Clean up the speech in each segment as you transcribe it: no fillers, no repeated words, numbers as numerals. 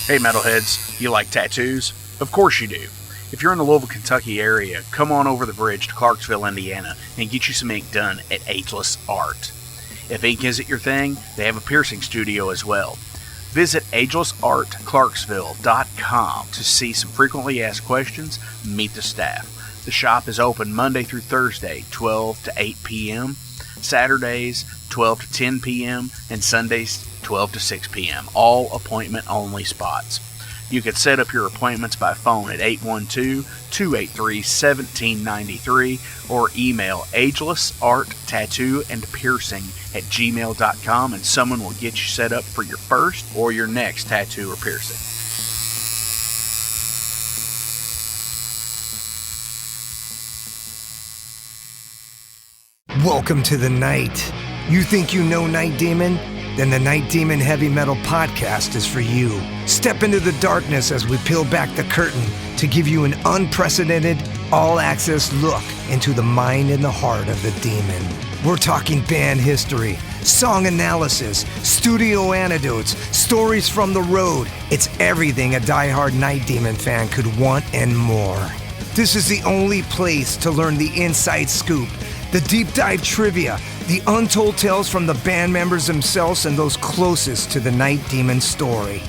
Hey metalheads, you like tattoos? Of course you do. If you're in the Louisville, Kentucky area, come on over the bridge to Clarksville, Indiana, and get you some ink done at Ageless Art. If ink isn't your thing, they have a piercing studio as well. Visit agelessartclarksville.com to see some frequently asked questions, meet the staff. The shop is open Monday through Thursday, 12 to 8 p.m., Saturdays, 12 to 10 p.m., and Sundays, 12 to 6 p.m., all appointment-only spots. You can set up your appointments by phone at 812-283-1793 or email agelessarttatoosandpiercing@gmail.com and someone will get you set up for your first or your next tattoo or piercing. Welcome to the night. You think you know Night Demon? Then the Night Demon Heavy Metal Podcast is for you. Step into the darkness as we peel back the curtain to give you an unprecedented, all-access look into the mind and the heart of the demon. We're talking band history, song analysis, studio anecdotes, stories from the road. It's everything a diehard Night Demon fan could want and more. This is the only place to learn the inside scoop, the deep dive trivia, the untold tales from the band members themselves and those closest to the Night Demon story.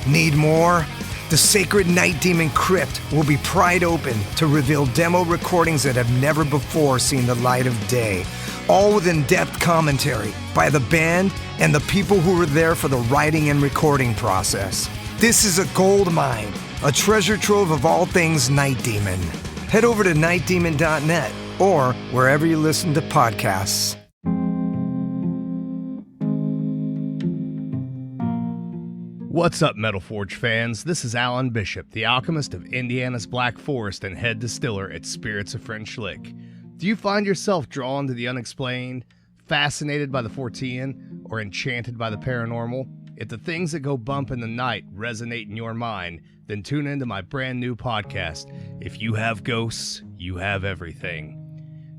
Need more? The sacred Night Demon Crypt will be pried open to reveal demo recordings that have never before seen the light of day, all with in-depth commentary by the band and the people who were there for the writing and recording process. This is a gold mine, a treasure trove of all things Night Demon. Head over to nightdemon.net or wherever you listen to podcasts. What's up, Metal Forge fans? This is Alan Bishop, the alchemist of Indiana's Black Forest and head distiller at Spirits of French Lick. Do you find yourself drawn to the unexplained, fascinated by the Fortean, or enchanted by the paranormal? If the things that go bump in the night resonate in your mind, then tune into my brand new podcast, If You Have Ghosts, You Have Everything.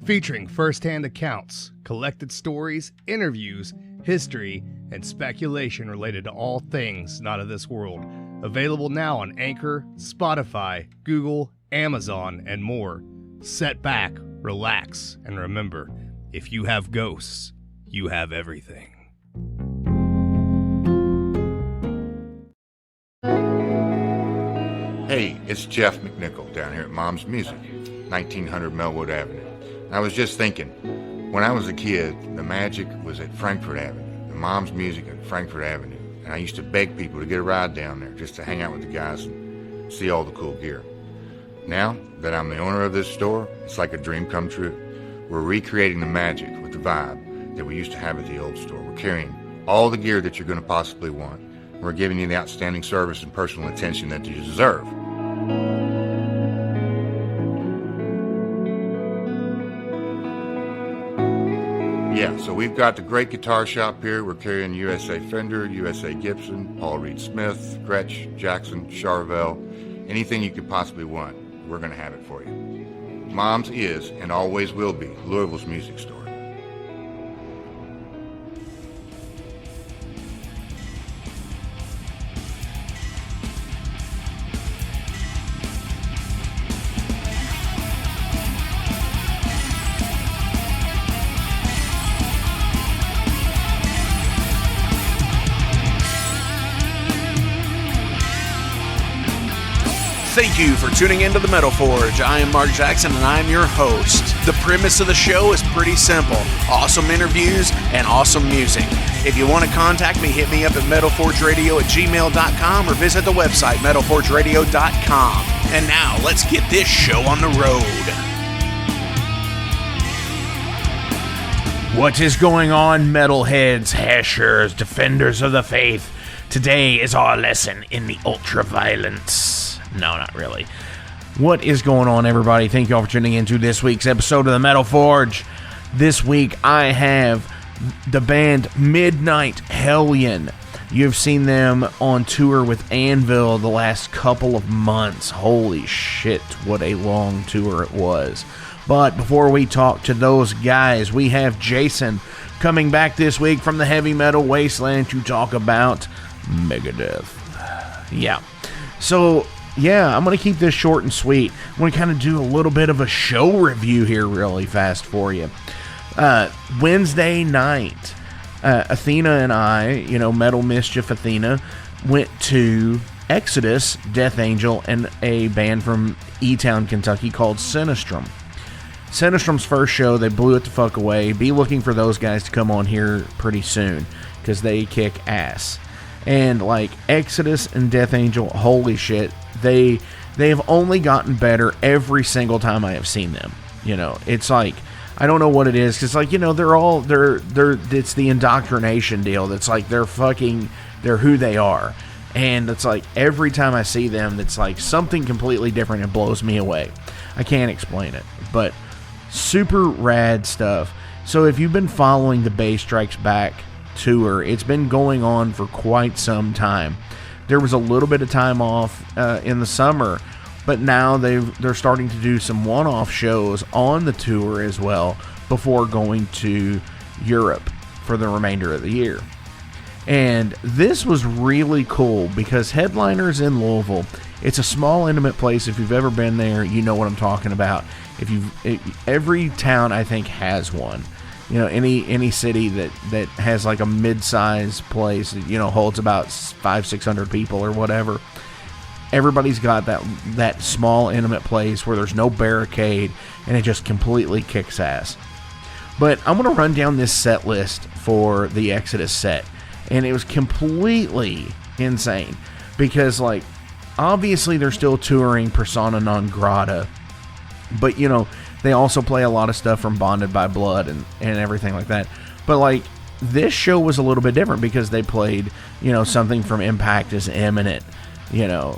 Featuring first-hand accounts, collected stories, interviews, history, and speculation related to all things not of this world. Available now on Anchor, Spotify, Google, Amazon, and more. Sit back, relax, and remember, if you have ghosts, you have everything. Hey, it's Jeff McNichol down here at Mom's Music, 1900 Melwood Avenue. And I was just thinking, when I was a kid, the magic was at Frankfort Avenue. Mom's Music at Frankfort Avenue, and I used to beg people to get a ride down there just to hang out with the guys and see all the cool gear. Now that I'm the owner of this store, it's like a dream come true. We're recreating the magic with the vibe that we used to have at the old store. We're carrying all the gear that you're going to possibly want. We're giving you the outstanding service and personal attention that you deserve. Yeah, so we've got the great guitar shop here. We're carrying USA Fender, USA Gibson, Paul Reed Smith, Gretsch, Jackson, Charvel, anything you could possibly want, we're going to have it for you. Mom's is, and always will be, Louisville's music store. Thank you for tuning into the Metal Forge. I am Mark Jackson and I'm your host. The premise of the show is pretty simple. Awesome interviews and awesome music. If you want to contact me, hit me up at metalforgeradio@gmail.com or visit the website metalforgeradio.com. And now let's get this show on the road. What is going on, metalheads, hashers, defenders of the faith? Today is our lesson in the ultra-violence. No, not really. What is going on, everybody? Thank you all for tuning into this week's episode of the Metal Forge. This week, I have the band Midnite Hellion. You've seen them on tour with Anvil the last couple of months. Holy shit, what a long tour it was. But before we talk to those guys, we have Jason coming back this week from the Heavy Metal Wasteland to talk about MEGADETH. Yeah. So, yeah, I'm going to keep this short and sweet. I'm going to kind of do a little bit of a show review here really fast for you. Wednesday night, Athena and I, Metal Mischief Athena, went to Exodus, Death Angel, and a band from E-Town, Kentucky called Sinistrum. Sinistrum's first show, they blew it the fuck away. Be looking for those guys to come on here pretty soon, because they kick ass. And like Exodus and Death Angel, holy shit, they have only gotten better every single time I have seen them. It's like, I don't know what it is, because like, it's the indoctrination deal. That's like they're who they are. And it's like every time I see them, it's like something completely different. It blows me away. I can't explain it, but super rad stuff. So if you've been following the Bay Strikes Back tour, it's been going on for quite some time. There was a little bit of time off in the summer, but now they're starting to do some one-off shows on the tour as well before going to Europe for the remainder of the year. And this was really cool because headliners in Louisville, it's a small, intimate place. If you've ever been there, you know what I'm talking about. Every town, I think, has one. Any city that has like a mid-size place that, holds about 500-600 people or whatever. Everybody's got that small, intimate place where there's no barricade and it just completely kicks ass. But I'm going to run down this set list for the Exodus set. And it was completely insane because, like, obviously they're still touring Persona Non Grata, but, they also play a lot of stuff from Bonded by Blood and everything like that. But, like, this show was a little bit different because they played, something from Impact is Imminent,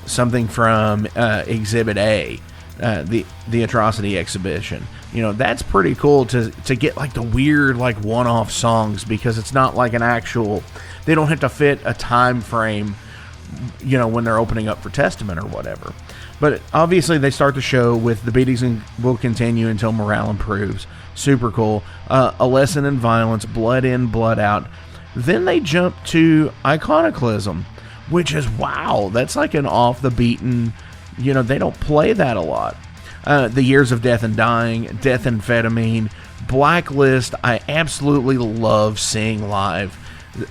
something from Exhibit A, the Atrocity Exhibition. That's pretty cool to get, like, the weird, like, one-off songs because it's not like an actual... They don't have to fit a time frame, when they're opening up for Testament or whatever. But obviously they start the show with The Beatings Will Continue Until Morale Improves. Super cool. A Lesson in Violence, Blood In, Blood Out. Then they jump to Iconoclasm, which is, wow, that's like an off the beaten, they don't play that a lot. The Years of Death and Dying, Death Amphetamine, Blacklist, I absolutely love seeing live.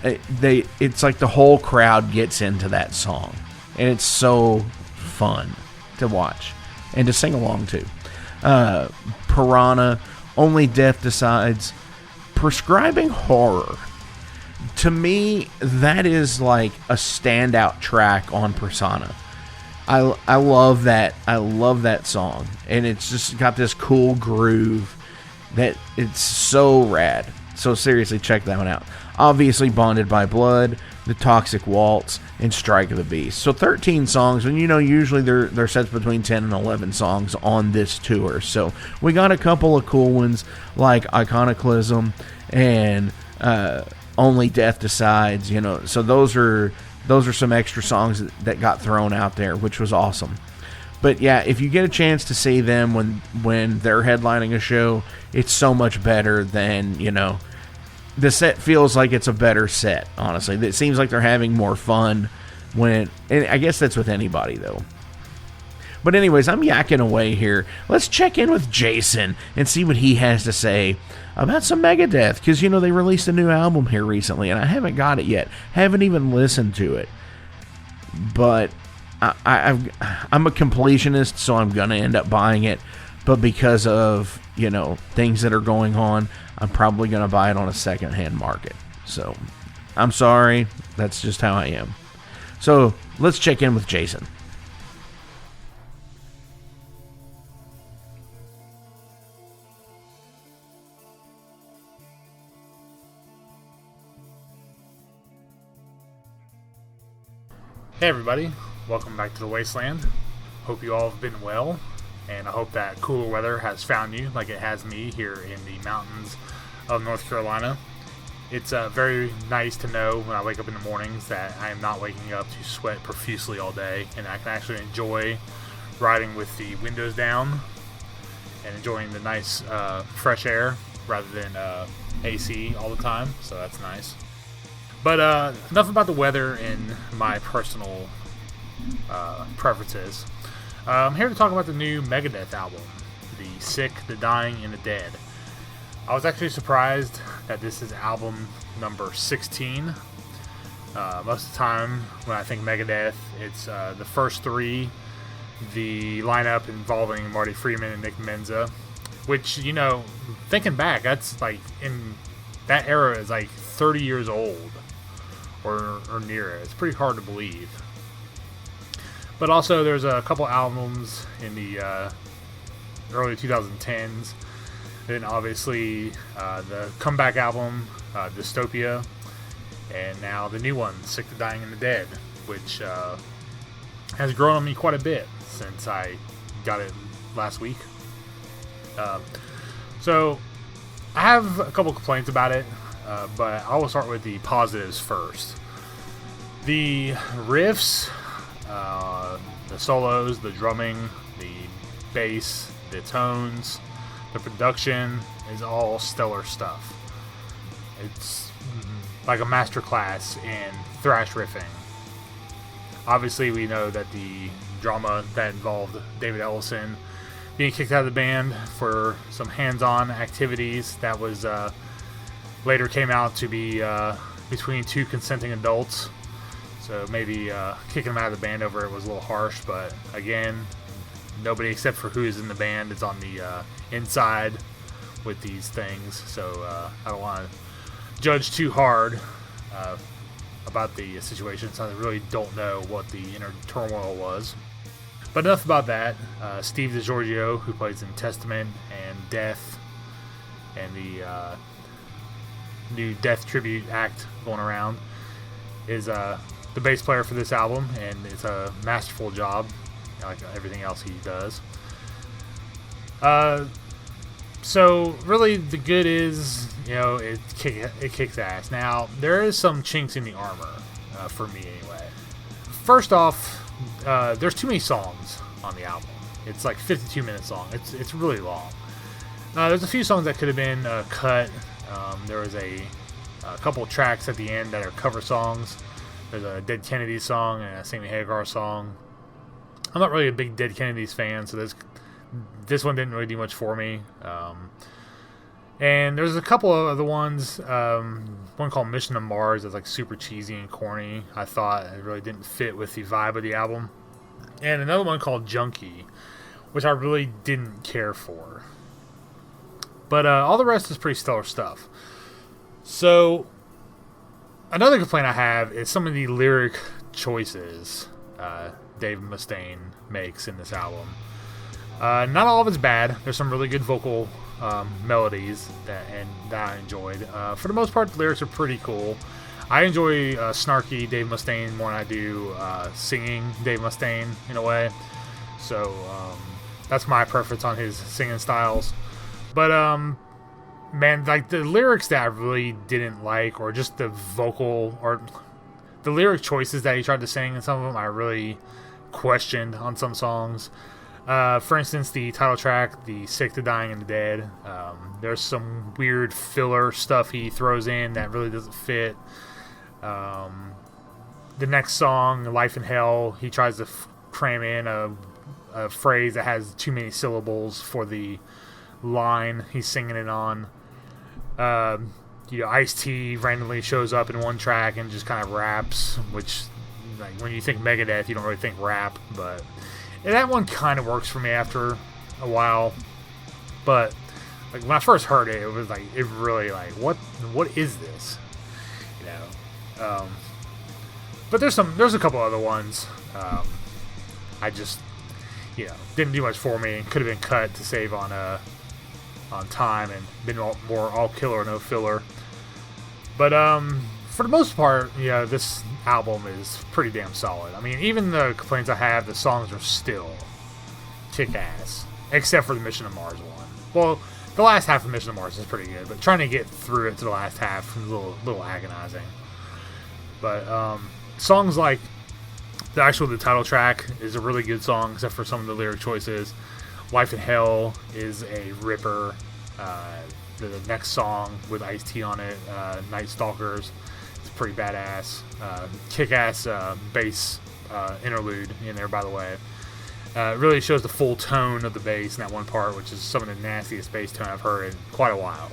It's like the whole crowd gets into that song, and it's so fun to watch and to sing along to. Piranha, Only Death Decides, Prescribing Horror. To me, that is like a standout track on Persona. I love that. I love that song, and it's just got this cool groove that it's so rad. So seriously, check that one out. Obviously, Bonded by Blood, The Toxic Waltz, and Strike of the Beast. So 13 songs, and usually they're sets between 10 and 11 songs on this tour. So we got a couple of cool ones like Iconoclasm and Only Death Decides. So those are some extra songs that got thrown out there, which was awesome. But yeah, if you get a chance to see them when they're headlining a show, it's so much better than, the set feels like it's a better set, honestly. It seems like they're having more fun and I guess that's with anybody, though. But anyways, I'm yakking away here. Let's check in with Jason and see what he has to say about some Megadeth, because, they released a new album here recently, and I haven't got it yet. Haven't even listened to it. But I'm a completionist, so I'm going to end up buying it. But because of, things that are going on, I'm probably going to buy it on a secondhand market. So, I'm sorry. That's just how I am. So, let's check in with Jason. Hey everybody, welcome back to the Wasteland. Hope you all have been well, and I hope that cooler weather has found you like it has me here in the mountains of North Carolina. It's very nice to know when I wake up in the mornings that I am not waking up to sweat profusely all day, and I can actually enjoy riding with the windows down and enjoying the nice fresh air rather than AC all the time, so that's nice. But enough about the weather and my personal preferences. I'm here to talk about the new Megadeth album, The Sick, the Dying, and the Dead. I was actually surprised that this is album number 16. Most of the time when I think Megadeth, it's the first three, the lineup involving Marty Friedman and Nick Menza, which, you know, thinking back, that's like, in that era is like 30 years old or near it. It's pretty hard to believe. But also there's a couple albums in the early 2010s. Then obviously the comeback album, Dystopia, and now the new one, Sick, the Dying, and the Dead, which has grown on me quite a bit since I got it last week. So I have a couple complaints about it, but I will start with the positives first. The riffs, the solos, the drumming, the bass, the tones, the production is all stellar stuff. It's like a masterclass in thrash riffing. Obviously, we know that the drama that involved David Ellison being kicked out of the band for some hands-on activities that was later came out to be between two consenting adults. So maybe kicking him out of the band over it was a little harsh, but again, nobody except for who's in the band is on the inside with these things. So I don't want to judge too hard about the situation, so I really don't know what the inner turmoil was. But enough about that. Steve DiGiorgio, who plays in Testament and Death, and the new Death tribute act going around, is the bass player for this album, and it's a masterful job, like everything else he does. So really, the good is, you know, it kicks ass. Now there is some chinks in the armor for me, anyway. First off, there's too many songs on the album. It's like 52 minutes long. It's really long. There's a few songs that could have been cut. There was a couple tracks at the end that are cover songs. There's a Dead Kennedys song and a Sammy Hagar song. I'm not really a big Dead Kennedys fan, so this one didn't really do much for me. And there's a couple of other ones. One called Mission to Mars that's like super cheesy and corny. I thought it really didn't fit with the vibe of the album. And another one called Junkie, which I really didn't care for. But all the rest is pretty stellar stuff. So another complaint I have is some of the lyric choices Dave Mustaine makes in this album. Not all of it's bad. There's some really good vocal melodies that I enjoyed. For the most part, the lyrics are pretty cool. I enjoy snarky Dave Mustaine more than I do singing Dave Mustaine in a way. So that's my preference on his singing styles. But man, like the lyrics that I really didn't like, or just the vocal or the lyric choices that he tried to sing, and some of them I really questioned on some songs. For instance, the title track, The Sick, the Dying, and the Dead. There's some weird filler stuff he throws in that really doesn't fit. The next song, Life in Hell, he tries to cram in a phrase that has too many syllables for the line he's singing it on. Ice-T randomly shows up in one track and just kind of raps, which, like, when you think Megadeth, you don't really think rap, but that one kind of works for me after a while. But like when I first heard it, it was like, it really like, what is this? You know. But there's a couple other ones. I just, didn't do much for me, and could have been cut to save on time and been more all killer, no filler. But for the most part, this album is pretty damn solid. I mean, even the complaints I have, the songs are still kick-ass, except for the Mission to Mars one. Well, the last half of Mission to Mars is pretty good, but trying to get through it to the last half is a little agonizing. But songs like the title track is a really good song, except for some of the lyric choices. Life in Hell is a ripper. The next song with Ice-T on it, Night Stalkers, it's pretty badass. Kick-ass bass interlude in there, by the way. It really shows the full tone of the bass in that one part, which is some of the nastiest bass tone I've heard in quite a while.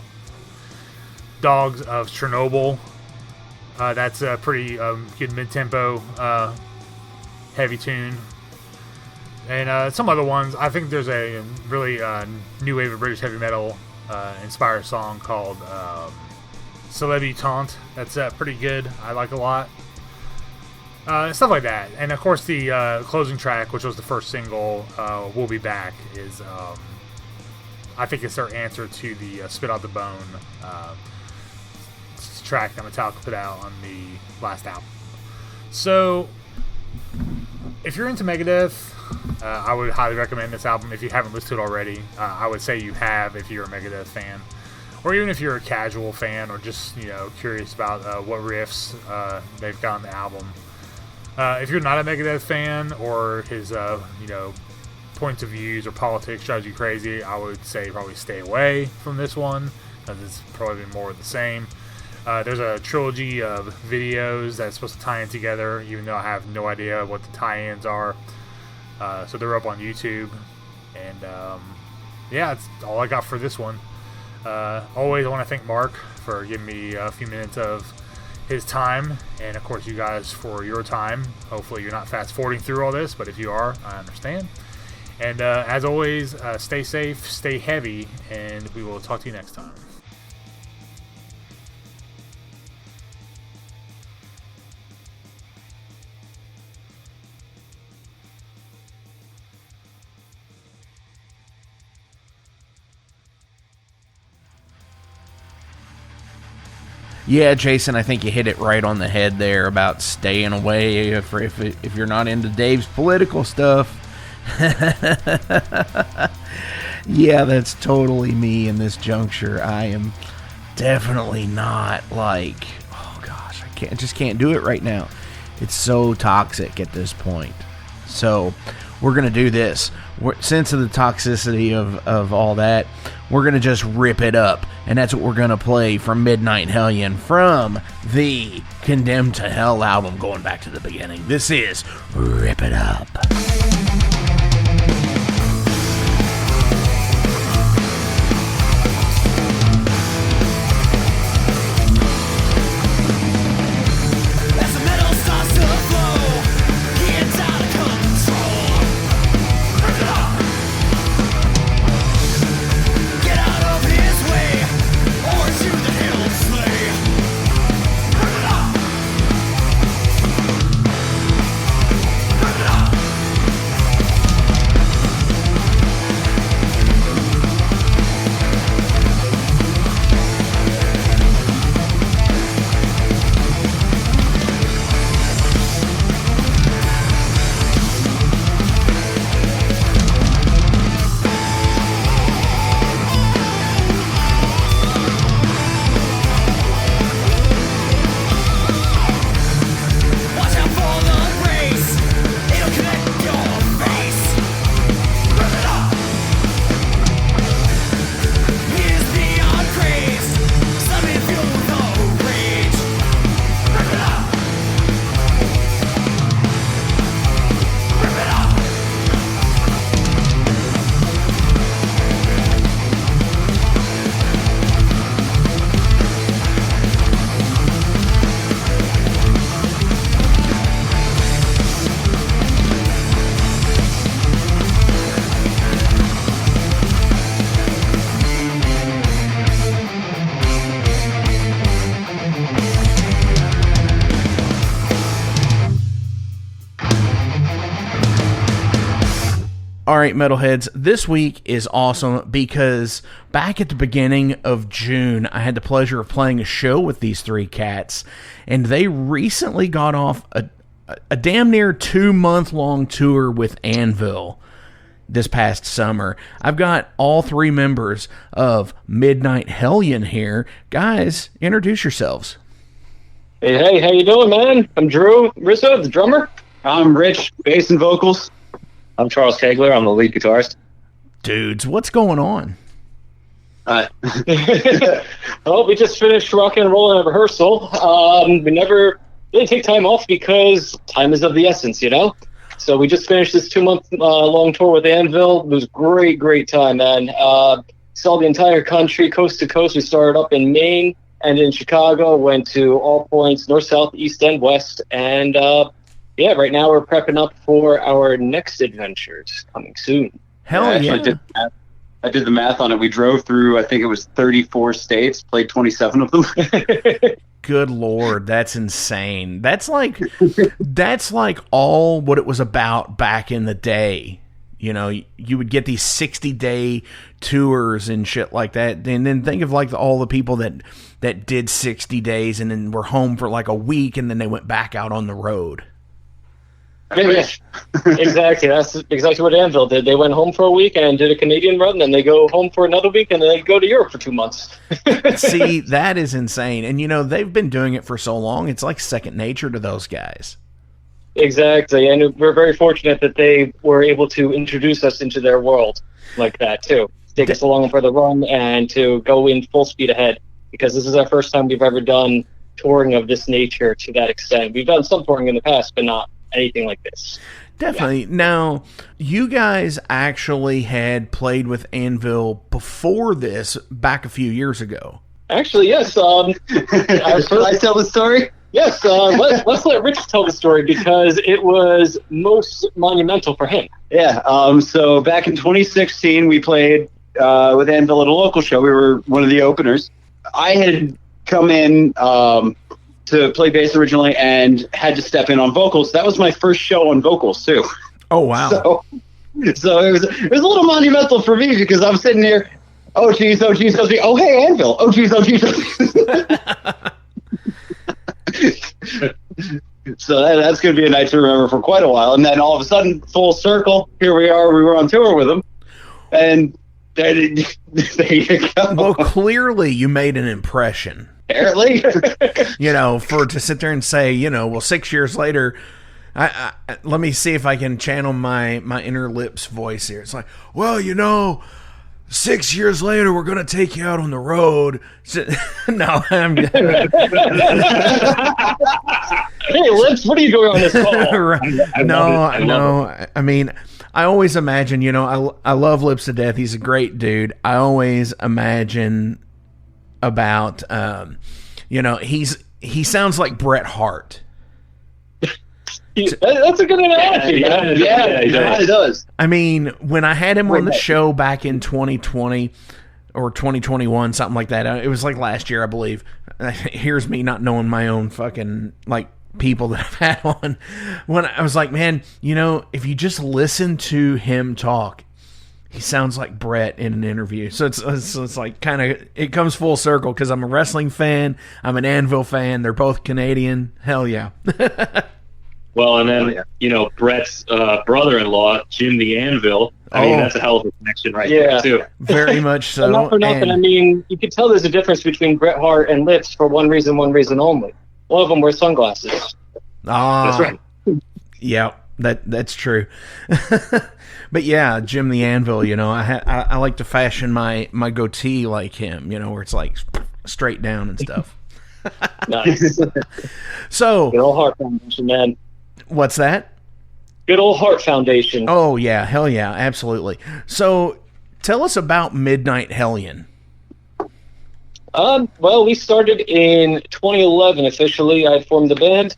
Dogs of Chernobyl. That's a pretty good mid-tempo heavy tune. And some other ones. I think there's a really new wave of British heavy metal inspired song called Celebutant. That's pretty good. I like a lot. Stuff like that. And of course the closing track, which was the first single, We'll Be Back, is I think it's their answer to the Spit Out the Bone track that Metallica put out on the last album. So if you're into Megadeth, I would highly recommend this album. If you haven't listened to it already, I would say you have if you're a Megadeth fan, or even if you're a casual fan, or just curious about what riffs they've got on the album. If you're not a Megadeth fan, or his points of views or politics drives you crazy, I would say probably stay away from this one, because it's probably more of the same. There's a trilogy of videos that's supposed to tie in together, even though I have no idea what the tie-ins are. So they're up on YouTube. And that's all I got for this one. Always I want to thank Mark for giving me a few minutes of his time, and of course you guys for your time. Hopefully you're not fast forwarding through all this, but if you are, I understand. And as always, stay safe, stay heavy, and we will talk to you next time. Yeah, Jason, I think you hit it right on the head there about staying away if you're not into Dave's political stuff. Yeah, that's totally me in this juncture. I am definitely not like, oh gosh, I just can't do it right now. It's so toxic at this point. So we're going to do this. Since of the toxicity of all that, we're going to just rip it up. And that's what we're going to play from Midnite Hellion from the Condemned to Hell album, going back to the beginning. This is Rip It Up. All right, metalheads, this week is awesome because back at the beginning of June, I had the pleasure of playing a show with these three cats, and they recently got off a damn near 2-month-long tour with Anvil this past summer. I've got all three members of Midnite Hellion here. Guys, introduce yourselves. Hey, how you doing, man? I'm Drew Rizzo, the drummer. I'm Rich, bass and vocals. I'm Charles Kegler. I'm the lead guitarist. Dudes, what's going on? Well, we just finished rock and rolling a rehearsal. We never Really take time off because time is of the essence, you know? So we just finished this 2-month long tour with Anvil. It was a great time, man. Saw the entire country, coast to coast. We started up in Maine and in Chicago, went to all points, north, south, east, and west. And right now we're prepping up for our next adventures coming soon. Hell yeah. I did the math on it. We drove through, I think it was 34 states, played 27 of them. Good Lord, that's insane. That's like all what it was about back in the day. You know, you would get these 60-day tours and shit like that. And then think of like all the people that did 60 days and then were home for like a week and then they went back out on the road. Exactly. That's exactly what Anvil did. They went home for a week and did a Canadian run, then they go home for another week, and then they go to Europe for 2 months. See, that is insane. And, you know, they've been doing it for so long, it's like second nature to those guys. Exactly. And we're very fortunate that they were able to introduce us into their world like that, too. Take us along for the run and to go in full speed ahead, because this is our first time we've ever done touring of this nature to that extent. We've done some touring in the past, but not anything like this. Definitely. Yeah. Now, you guys actually had played with Anvil before this, back a few years ago. Actually, yes. Should I tell the story? Yes. Let's let Rich tell the story because it was most monumental for him. Yeah. So back in 2016, we played with Anvil at a local show. We were one of the openers. I had come in to play bass originally and had to step in on vocals. That was my first show on vocals too. Oh wow! So it was a little monumental for me because I'm sitting here. Oh geez, oh geez, oh geez. Oh hey Anvil. Oh geez, oh geez. Oh, geez. So that's going to be a night to remember for quite a while. And then all of a sudden, full circle, here we are. We were on tour with them, and there you go. Well, clearly you made an impression. Apparently. You know, to sit there and say, you know, well, 6 years later, I let me see if I can channel my inner lips voice here. It's like, well, you know, 6 years later, we're going to take you out on the road. No, I'm Hey, Lips, what are you doing on this call? Right. No. I mean, I always imagine, you know, I love Lips to death. He's a great dude. I always imagine about, you know, he sounds like Bret Hart. That's a good analogy. Yeah, he does. I mean, when I had him on the show back in 2020 or 2021, something like that, it was like last year, I believe. Here's me not knowing my own fucking, like, people that I've had on. When I was like, man, you know, if you just listen to him talk, he sounds like Bret in an interview. So it's like kind of, it comes full circle because I'm a wrestling fan. I'm an Anvil fan. They're both Canadian. Hell yeah. Well, and then, you know, Bret's brother-in-law, Jim the Anvil. I mean, that's a hell of a connection there, too. Very much so. Not for nothing. I mean, you could tell there's a difference between Bret Hart and Lips for one reason only. One of them wears sunglasses. Ah. That's right. Yeah, that's true. But yeah, Jim the Anvil, you know, I like to fashion my goatee like him, you know, where it's like straight down and stuff. Nice. So, good old Heart Foundation, man. What's that? Good old Heart Foundation. Oh yeah, hell yeah, absolutely. So, tell us about Midnite Hellion. Well, we started in 2011 officially. I formed the band,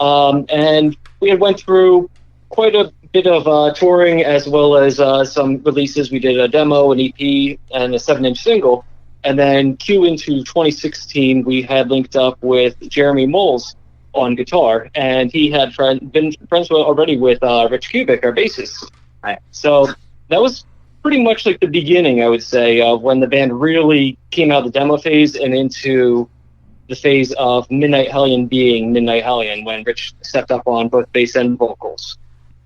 and we had went through quite a bit of touring as well as some releases. We did a demo, an EP, and a 7-inch single. And then into 2016, we had linked up with Jeremy Moles on guitar, and he had been friends already with Rich Kubik, our bassist. So that was pretty much like the beginning, I would say, of when the band really came out of the demo phase and into the phase of Midnite Hellion being Midnite Hellion, when Rich stepped up on both bass and vocals.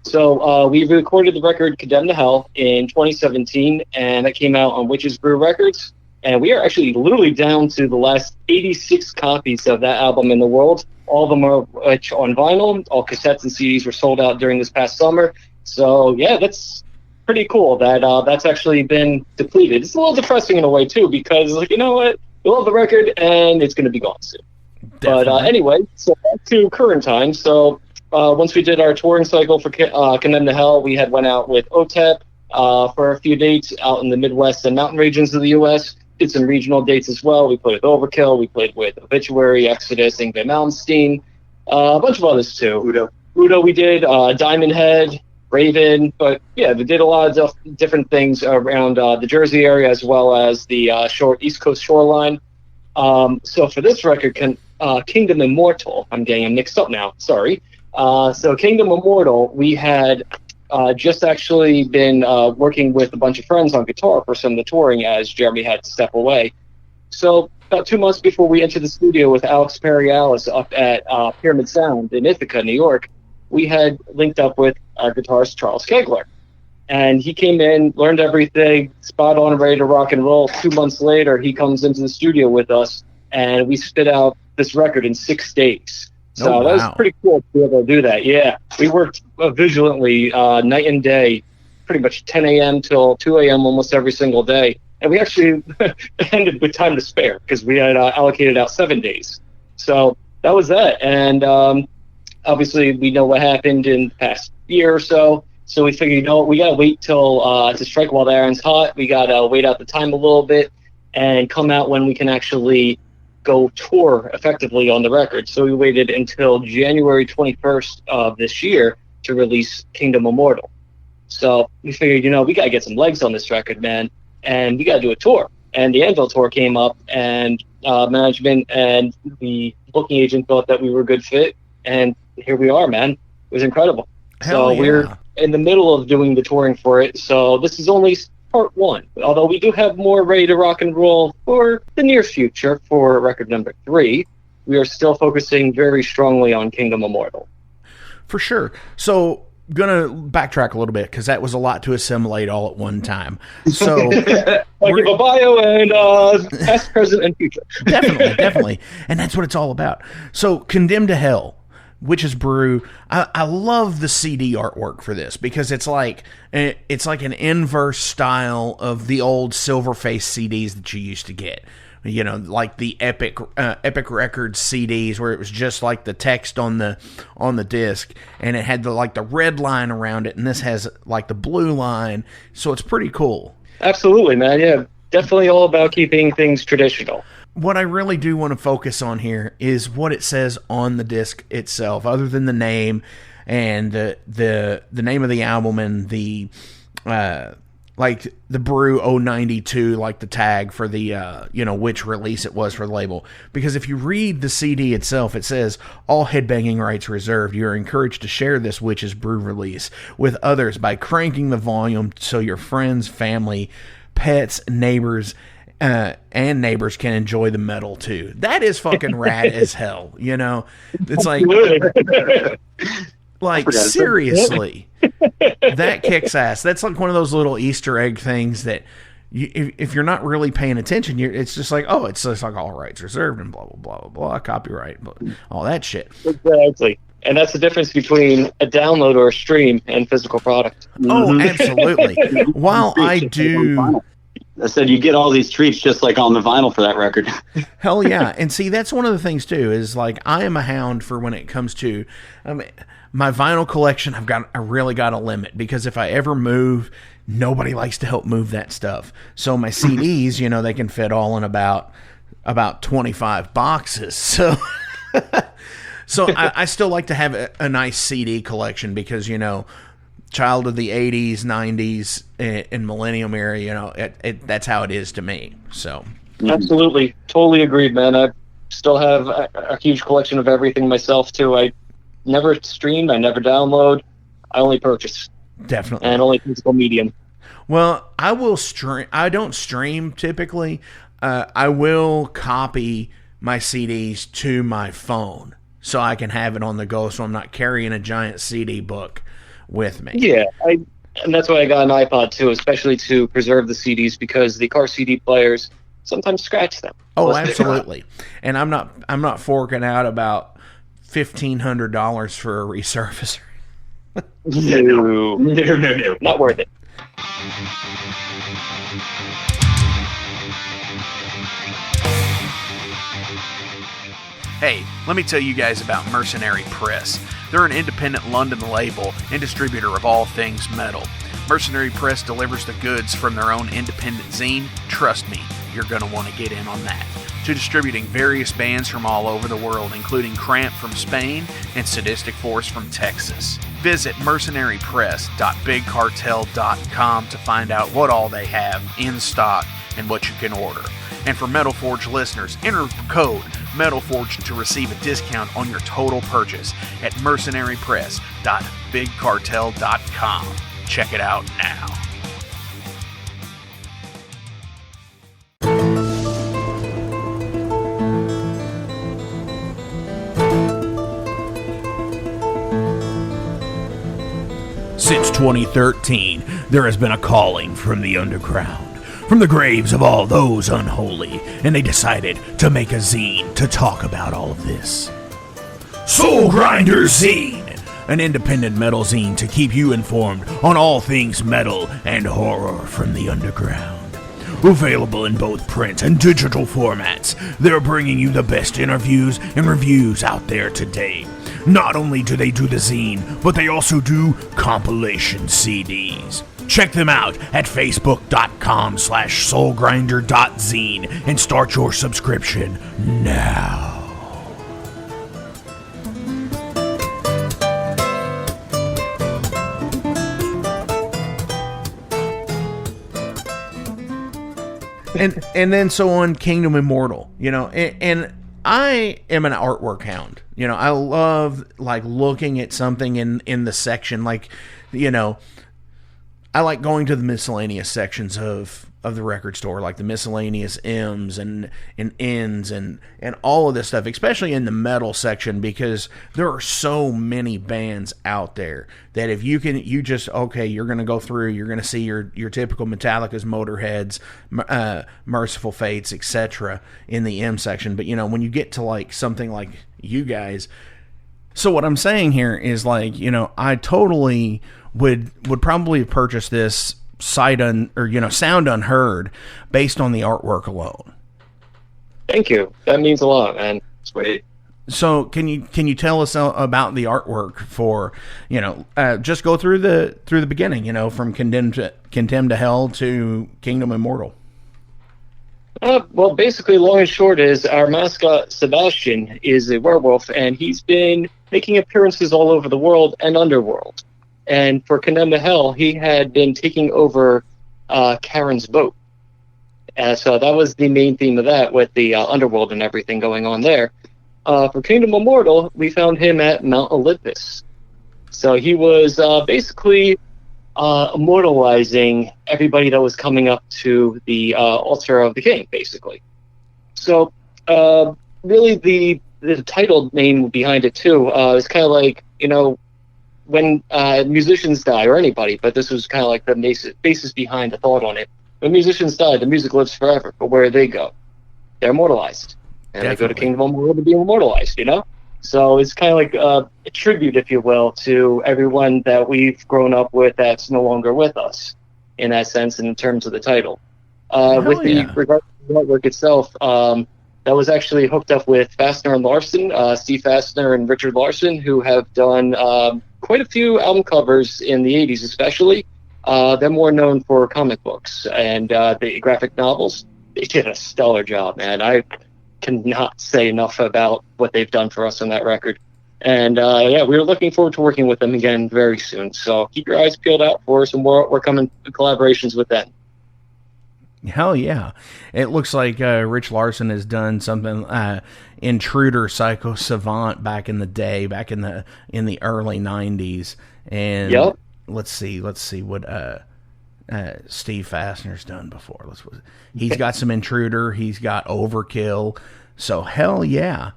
So we recorded the record Condemned to Hell in 2017, and that came out on Witches Brew Records. And we are actually literally down to the last 86 copies of that album in the world. All of them are on vinyl. All cassettes and CDs were sold out during this past summer. So, yeah, that's pretty cool that that's actually been depleted. It's a little depressing in a way, too, because, like, you know what? We love the record, and it's going to be gone soon. But anyway, so back to current time. So once we did our touring cycle for Condemned to Hell, we had went out with OTEP for a few dates out in the Midwest and mountain regions of the U.S. Did some regional dates as well. We played with Overkill. We played with Obituary, Exodus, Ingve Malmsteen, a bunch of others too. Udo we did, Diamond Head, Raven. But yeah, we did a lot of different things around the Jersey area as well as the East Coast shoreline. So for this record, Kingdom Immortal, I'm getting them mixed up now, sorry. So Kingdom Immortal, we had just actually been working with a bunch of friends on guitar for some of the touring as Jeremy had to step away. So about 2 months before we entered the studio with Alex Perialis up at Pyramid Sound in Ithaca, New York, we had linked up with our guitarist Charles Kegler. And he came in, learned everything, spot on, ready to rock and roll. 2 months later, he comes into the studio with us, and we spit out this record in 6 days. So that was pretty cool to be able to do that. Yeah, we worked vigilantly night and day, pretty much 10 a.m. till 2 a.m. almost every single day. And we actually ended with time to spare because we had allocated out 7 days. So that was that. And obviously, we know what happened in the past year or so. So we figured, we got to wait till to strike while the iron's hot. We got to wait out the time a little bit and come out when we can actually go tour effectively on the record. So we waited until January 21st of this year to release Kingdom Immortal. So we figured, we got to get some legs on this record, man, and we got to do a tour. And the Anvil tour came up, and management and the booking agent thought that we were a good fit, and here we are, man. It was incredible. Hell yeah. We're in the middle of doing the touring for it, so this is only part 1. Although we do have more ready to rock and roll for the near future for record number 3, we are still focusing very strongly on Kingdom Immortal. For sure. So, gonna backtrack a little bit because that was a lot to assimilate all at one time. So, I'll give a bio and past, present, and future. Definitely. And that's what it's all about. So, Condemned to Hell, Witch's Brew. I love the CD artwork for this because it's like an inverse style of the old Silverface CDs that you used to get. Like the Epic Records CDs where it was just like the text on the disc and it had the red line around it, and this has like the blue line, so it's pretty cool. Absolutely, man. Yeah, definitely all about keeping things traditional. What I really do want to focus on here is what it says on the disc itself, other than the name and the name of the album and the like the Brew 092, like the tag for the which release it was for the label. Because if you read the CD itself, it says all headbanging rights reserved. You are encouraged to share this Witch's Brew release with others by cranking the volume so your friends, family, pets, neighbors and neighbors can enjoy the metal too. That is fucking rad as hell. It's like seriously, that kicks ass. That's like one of those little Easter egg things that if you're not really paying attention, it's just like, oh, it's just like all rights reserved and blah blah blah blah blah, copyright, all that shit. Exactly. And that's the difference between a download or a stream and physical product. Oh, absolutely. While I do. I said you get all these treats just like on the vinyl for that record. Hell yeah. And see, that's one of the things too, is like I am a hound for when it comes to my vinyl collection. I really got a limit because if I ever move, nobody likes to help move that stuff. So my CDs, they can fit all in about 25 boxes. So I still like to have a nice CD collection because, child of the 80s, 90s, and millennium era, that's how it is to me. So absolutely, totally agreed, man. I still have a huge collection of everything myself too. I never streamed, I never download, I only purchase. Definitely. And only physical medium. Well, I will stream. I don't stream typically. I will copy my CDs to my phone so I can have it on the go, so I'm not carrying a giant CD book with me. Yeah, and that's why I got an iPod too, especially to preserve the CDs because the car CD players sometimes scratch them. Oh, absolutely. And I'm not forking out about $1,500 for a resurfacer. No, not worth it. Hey, let me tell you guys about Mercenary Press. They're an independent London label and distributor of all things metal. Mercenary Press delivers the goods from their own independent zine. Trust me, you're going to want to get in on that. To distributing various bands from all over the world, including Cramp from Spain and Sadistic Force from Texas. Visit mercenarypress.bigcartel.com to find out what all they have in stock and what you can order. And for Metal Forge listeners, enter code MetalForge to receive a discount on your total purchase at mercenarypress.bigcartel.com. Check it out now. Since 2013, there has been a calling from the underground, from the graves of all those unholy, and they decided to make a zine to talk about all of this. Soulgrinder Zine, an independent metal zine to keep you informed on all things metal and horror from the underground. Available in both print and digital formats, they're bringing you the best interviews and reviews out there today. Not only do they do the zine, but they also do compilation CDs. Check them out at facebook.com/soulgrinder.zine and start your subscription now. And then so on Kingdom Immortal, and I am an artwork hound. I love looking at something in the section, I like going to the miscellaneous sections of the record store, like the miscellaneous M's and N's and all of this stuff, especially in the metal section, because there are so many bands out there that if you're going to go through, you're going to see your typical Metallica's, Motorheads, Merciful Fates, etc. in the M section. But when you get to something like you guys, so what I'm saying here is I totally would probably purchase this sound unheard based on the artwork alone. Thank you. That means a lot, man. Sweet. So can you tell us about the artwork for just go through the beginning, from Condemned to Hell to Kingdom Immortal? Well, basically, long and short is our mascot Sebastian is a werewolf, and he's been making appearances all over the world and underworld. And for Condemned to Hell, he had been taking over Karen's boat. So that was the main theme of that, with the underworld and everything going on there. For Kingdom Immortal, we found him at Mount Olympus. So he was basically immortalizing everybody that was coming up to the altar of the king, basically. So really the title name behind it, too, is kind of like, when musicians die, or anybody, but this was kind of like the basis behind the thought on it. When musicians die, the music lives forever, but where do they go? They're immortalized. And Definitely. They go to Kingdom Immortal to be immortalized, So it's kind of like a tribute, if you will, to everyone that we've grown up with that's no longer with us, in that sense, in terms of the title. Regarding the artwork itself, that was actually hooked up with Fastner and Larson, Steve Fastner and Richard Larson, who have done quite a few album covers in the 80s, especially. They're more known for comic books and the graphic novels. They did a stellar job, man. I cannot say enough about what they've done for us on that record. And we're looking forward to working with them again very soon. So keep your eyes peeled out for some more artwork coming, collaborations with them. Hell yeah. It looks like Rich Larson has done something, Intruder Psycho Savant back in the day, back in the early 90s. And yep. let's see what Steve Fastner's done before. He's got some Intruder, he's got Overkill. So hell yeah.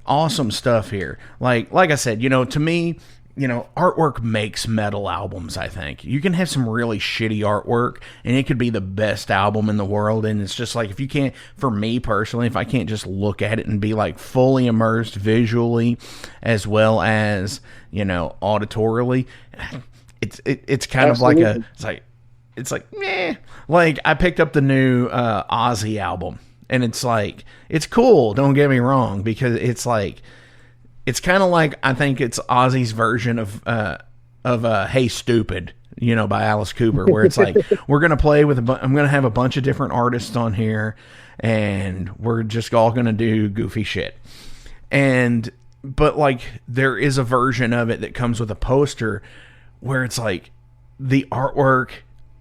Awesome stuff here. Like I said, to me, artwork makes metal albums, I think. You can have some really shitty artwork, and it could be the best album in the world, and it's just like, if you can't, for me personally, if I can't just look at it and be, fully immersed visually, as well as, auditorily, it's kind Absolutely. of like it's like, meh. Like, I picked up the new Ozzy album, And it's like, it's cool, don't get me wrong, because it's like, it's kind of like, I think it's Ozzy's version of Hey Stupid, by Alice Cooper, where it's like, we're going to play with I'm going to have a bunch of different artists on here, and we're just all going to do goofy shit. But like, there is a version of it that comes with a poster where it's like, the artwork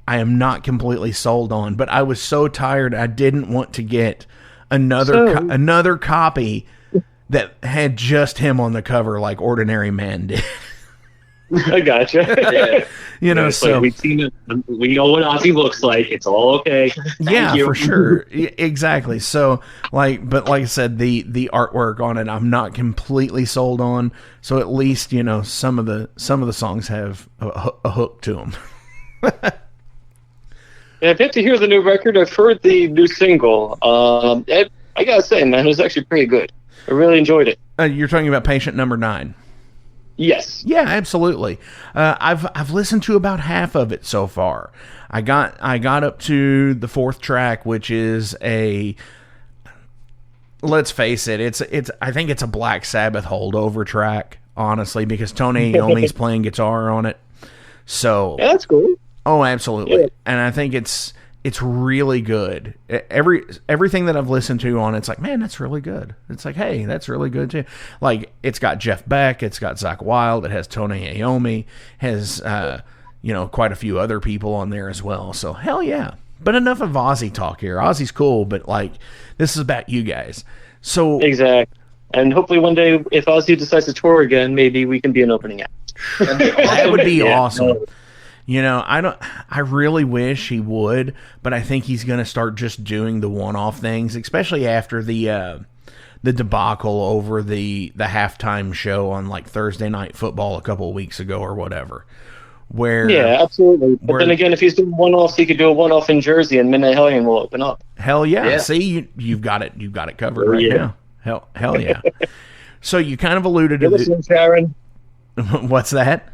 I am not completely sold on, but I was so tired I didn't want to get another copy that had just him on the cover like Ordinary Man did. I gotcha. Yeah. So like we know what Ozzy looks like. It's all okay. Yeah, for sure. Exactly. So but like I said, the artwork on it, I'm not completely sold on. So at least, some of the songs have a hook to them. Yeah, I've yet to hear the new record. I've heard the new single. I gotta say, man, it was actually pretty good. I really enjoyed it. You're talking about Patient Number 9. Yes. Yeah, absolutely. I've listened to about half of it so far. I got up to the 4th track, which is let's face it, it's I think it's a Black Sabbath holdover track, honestly, because Tony Iommi's playing guitar on it. So yeah, that's cool. Oh, absolutely. Yeah. And I think it's really good. Everything that I've listened to on it's like, man, that's really good. It's like, hey, that's really good too. Like, it's got Jeff Beck, it's got Zakk Wylde, it has Tony Iommi, has quite a few other people on there as well. So hell yeah. But enough of Ozzy talk here. Ozzy's cool, but like, this is about you guys. So exactly. And hopefully one day, if Ozzy decides to tour again, maybe we can be an opening act. That would be awesome. I really wish he would, but I think he's going to start just doing the one-off things, especially after the debacle over the halftime show on like Thursday Night Football a couple of weeks ago or whatever. Yeah, absolutely. But then again, if he's doing one-offs, he could do a one-off in Jersey, and Midnite Hellion will open up. Hell yeah! See, you've got it covered now. Hell yeah! So you kind of alluded to listening, Sharon. What's that?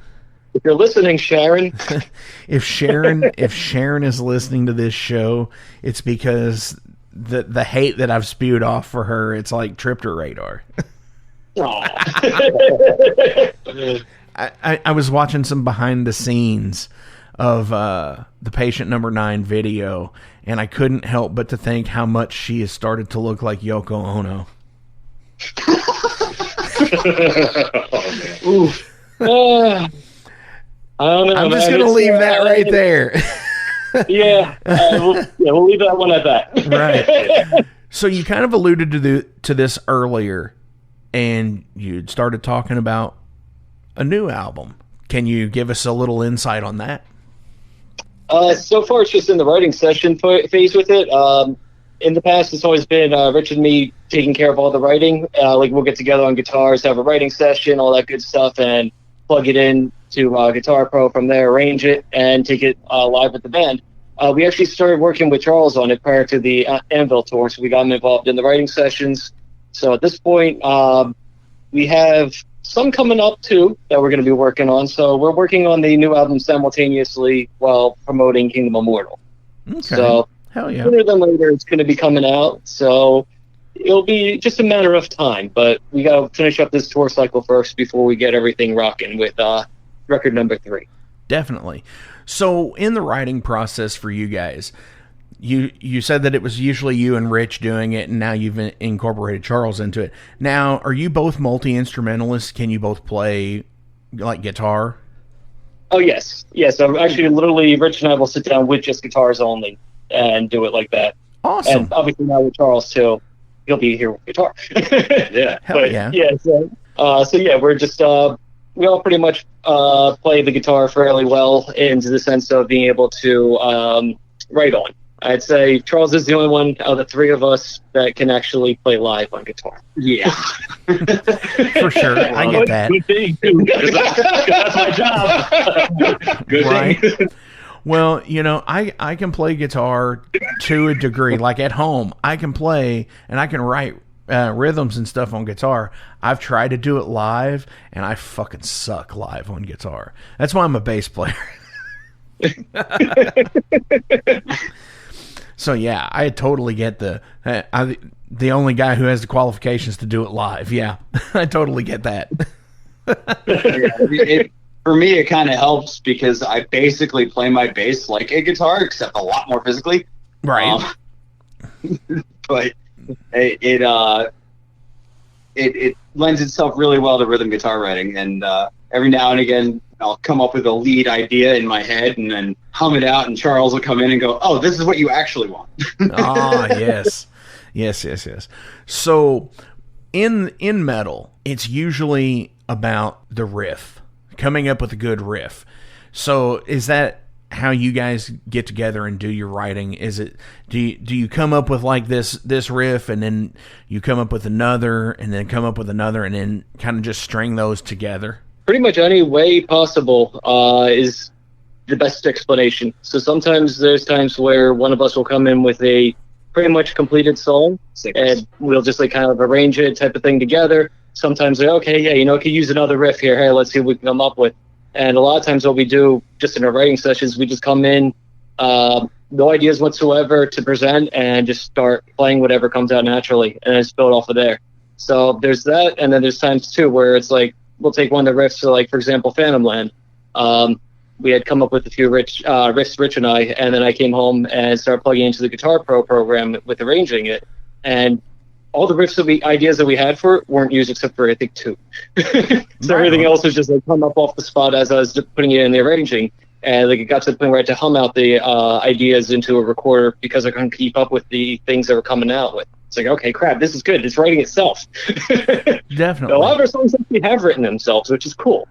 If you're listening, Sharon. if Sharon is listening to this show, it's because the hate that I've spewed off for her, it's like tripped her radar. I was watching some behind the scenes of the Patient Number 9 video, and I couldn't help but to think how much she has started to look like Yoko Ono. I don't know. I'm just going to leave that right there. We'll leave that one at that. Right. So you kind of alluded to this earlier, and you started talking about a new album. Can you give us a little insight on that? So far, it's just in the writing session phase with it. In the past, it's always been Rich and me taking care of all the writing. Like, we'll get together on guitars, have a writing session, all that good stuff, and plug it in to Guitar Pro from there, arrange it, and take it live with the band. We actually started working with Charles on it prior to the Anvil tour, so we got him involved in the writing sessions. So at this point, we have some coming up, too, that we're going to be working on. So we're working on the new album simultaneously while promoting Kingdom Immortal. Okay. So hell yeah. Sooner than later, it's going to be coming out. So it'll be just a matter of time. But we got to finish up this tour cycle first before we get everything rocking with record number 3. Definitely. So in the writing process for you guys, you said that it was usually you and Rich doing it, and now you've incorporated Charles into it. Now, are you both multi-instrumentalists? Can you both play like guitar? Oh, yes. Yes, I'm actually literally, Rich and I will sit down with just guitars only and do it like that. Awesome. And obviously now with Charles, too, he'll be here with guitar. Yeah. Hell yeah. Yeah, so yeah, we're just, we all pretty much play the guitar fairly well into the sense of being able to write on. I'd say Charles is the only one out of the 3 of us that can actually play live on guitar. Yeah. For sure. I get that. Good thing, too. That's my job. Good thing. Well, I can play guitar to a degree. Like at home, I can play and I can write rhythms and stuff on guitar. I've tried to do it live, and I fucking suck live on guitar. That's why I'm a bass player. So yeah, I totally get the only guy who has the qualifications to do it live. Yeah, I totally get that. For me, it kind of helps because I basically play my bass like a guitar, except a lot more physically. Right. But it lends itself really well to rhythm guitar writing, and every now and again I'll come up with a lead idea in my head and then hum it out, and Charles will come in and go, "Oh, this is what you actually want." Yes. So in metal, it's usually about the riff, coming up with a good riff. So is that how you guys get together and do your writing? Is it do you come up with like this riff, and then you come up with another, and then come up with another, and then kind of just string those together? Pretty much any way possible is the best explanation. So sometimes there's times where one of us will come in with a pretty much completed song, and we'll just like kind of arrange it type of thing together. Sometimes they're okay, yeah, could use another riff here. Hey, let's see what we can come up with. And a lot of times what we do just in our writing sessions, we just come in, no ideas whatsoever to present, and just start playing whatever comes out naturally, and then just build off of there. So there's that, and then there's times too where it's like we'll take one of the riffs, so like for example, Phantom Land. We had come up with a few riffs, Rich and I, and then I came home and started plugging into the Guitar Pro program with arranging it, and all the riffs ideas that we had for it weren't used except for I think 2. So everything else was just like come up off the spot as I was putting it in the arranging, and like it got to the point where I had to hum out the ideas into a recorder because I couldn't keep up with the things that were coming out with. It's like, okay, crap, this is good. It's writing itself. Definitely. A lot of our songs actually have written themselves, which is cool.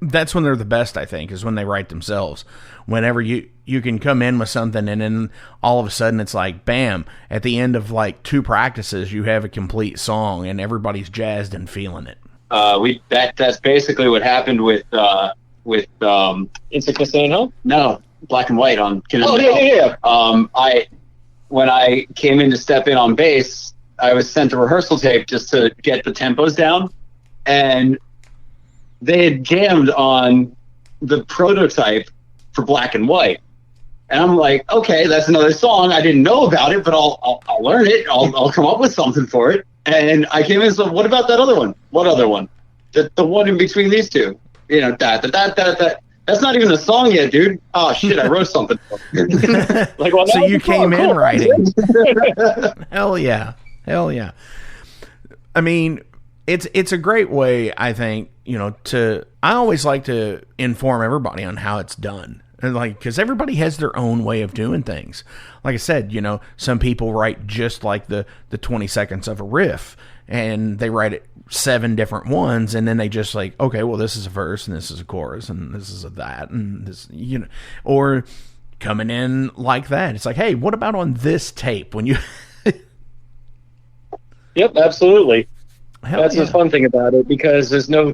That's when they're the best, I think, is when they write themselves. Whenever you can come in with something, and then all of a sudden it's like, bam, at the end of like 2 practices, you have a complete song, and everybody's jazzed and feeling it. That's basically what happened with Insect Insane Home? No, Black and White on Kid Oh, yeah. When I came in to step in on bass, I was sent a rehearsal tape just to get the tempos down, and they had jammed on the prototype for Black and White. And I'm like, okay, that's another song. I didn't know about it, but I'll learn it. I'll come up with something for it. And I came in and said, what about that other one? What other one? The one in between these two. That. That's not even a song yet, dude. Oh, shit, I wrote something. Like, well, so you came in writing. Hell yeah. I mean, it's a great way, I think, I always like to inform everybody on how it's done. And like, because everybody has their own way of doing things. Like I said, some people write just like the 20 seconds of a riff, and they write it 7 different ones, and then they just like, okay, well, this is a verse, and this is a chorus, and this is a that, and this, or coming in like that. It's like, hey, what about on this tape when you... Yep, absolutely. That's yeah. the fun thing about it, because there's no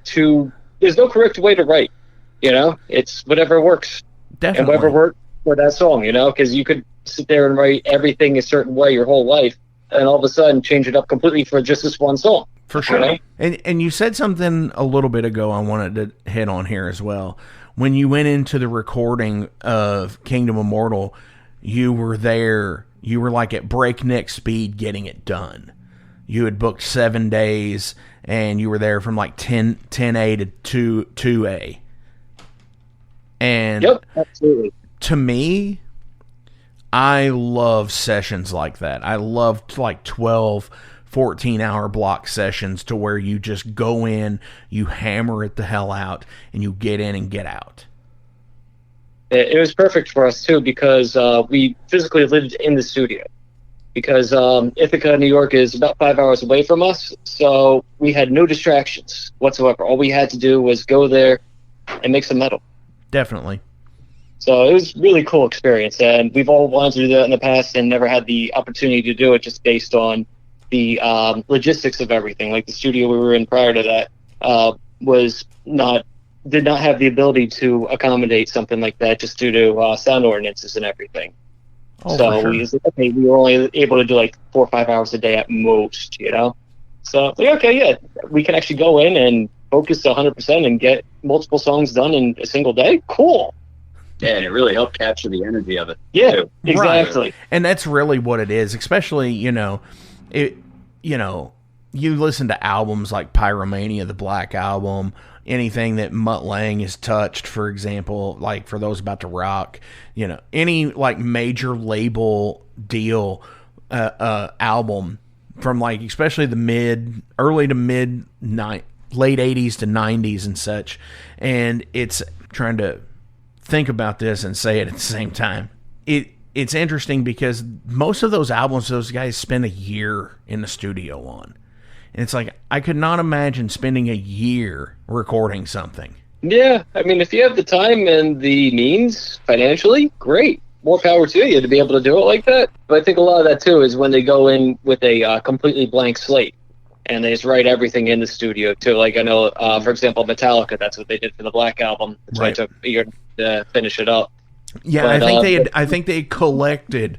correct way to write. It's whatever works. Definitely. And whatever worked for that song, because you could sit there and write everything a certain way your whole life, and all of a sudden change it up completely for just this one song. For sure. And you said something a little bit ago I wanted to hit on here as well. When you went into the recording of Kingdom Immortal, you were there, you were like at breakneck speed getting it done. You had booked 7 days, and you were there from like 10A to 2A. And yep, absolutely. To me, I love sessions like that. I love like 12, 14-hour block sessions to where you just go in, you hammer it the hell out, and you get in and get out. It was perfect for us, too, because we physically lived in the studio. Because Ithaca, New York is about 5 hours away from us, so we had no distractions whatsoever. All we had to do was go there and make some metal. Definitely. So it was a really cool experience, and we've all wanted to do that in the past and never had the opportunity to do it just based on the logistics of everything. Like the studio we were in prior to that did not have the ability to accommodate something like that just due to sound ordinances and everything. Oh, so sure. we were only able to do like 4 or 5 hours a day at most, So we can actually go in and focus 100% and get multiple songs done in a single day. Cool. Yeah, and it really helped capture the energy of it. Yeah, too. exactly. Right. And that's really what it is, especially, you listen to albums like Pyromania, the Black Album, anything that Mutt Lange has touched, for example, like for those about to rock, any like major label deal album from like especially the early to late 80s to 90s and such. And it's trying to think about this and say it at the same time. It's interesting because most of those albums, those guys spend a year in the studio on. And it's like, I could not imagine spending a year recording something. Yeah, I mean, if you have the time and the means financially, great. More power to you to be able to do it like that. But I think a lot of that, too, is when they go in with a completely blank slate. And they just write everything in the studio, too. Like, I know, for example, Metallica, that's what they did for the Black Album. That's why it took a year to finish it up. Yeah, but, I think they collected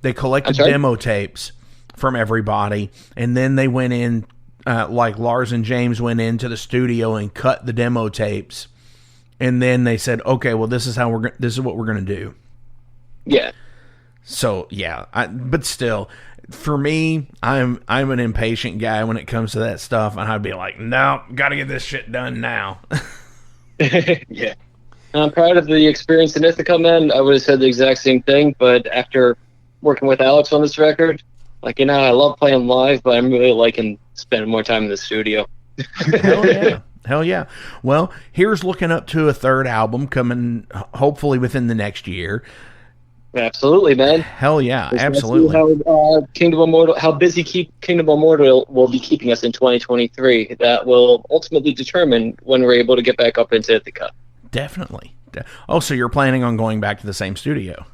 demo tapes from everybody, and then they went in, like Lars and James went into the studio and cut the demo tapes, and then they said, "Okay, well, this is what we're gonna do." Yeah. So yeah, but still, for me, I'm an impatient guy when it comes to that stuff, and I'd be like, "No, got to get this shit done now." Yeah. I'm proud of the experience in Ithaca, man. I would have said the exact same thing, but after working with Alex on this record, like, I love playing live, but I'm really liking spending more time in the studio. Hell yeah. Hell yeah. Well, here's looking up to a third album coming hopefully within the next year. Absolutely, man. Hell yeah, absolutely. How busy Kingdom Immortal will be keeping us in 2023. That will ultimately determine when we're able to get back up into Ithaca. Definitely. Oh, so you're planning on going back to the same studio?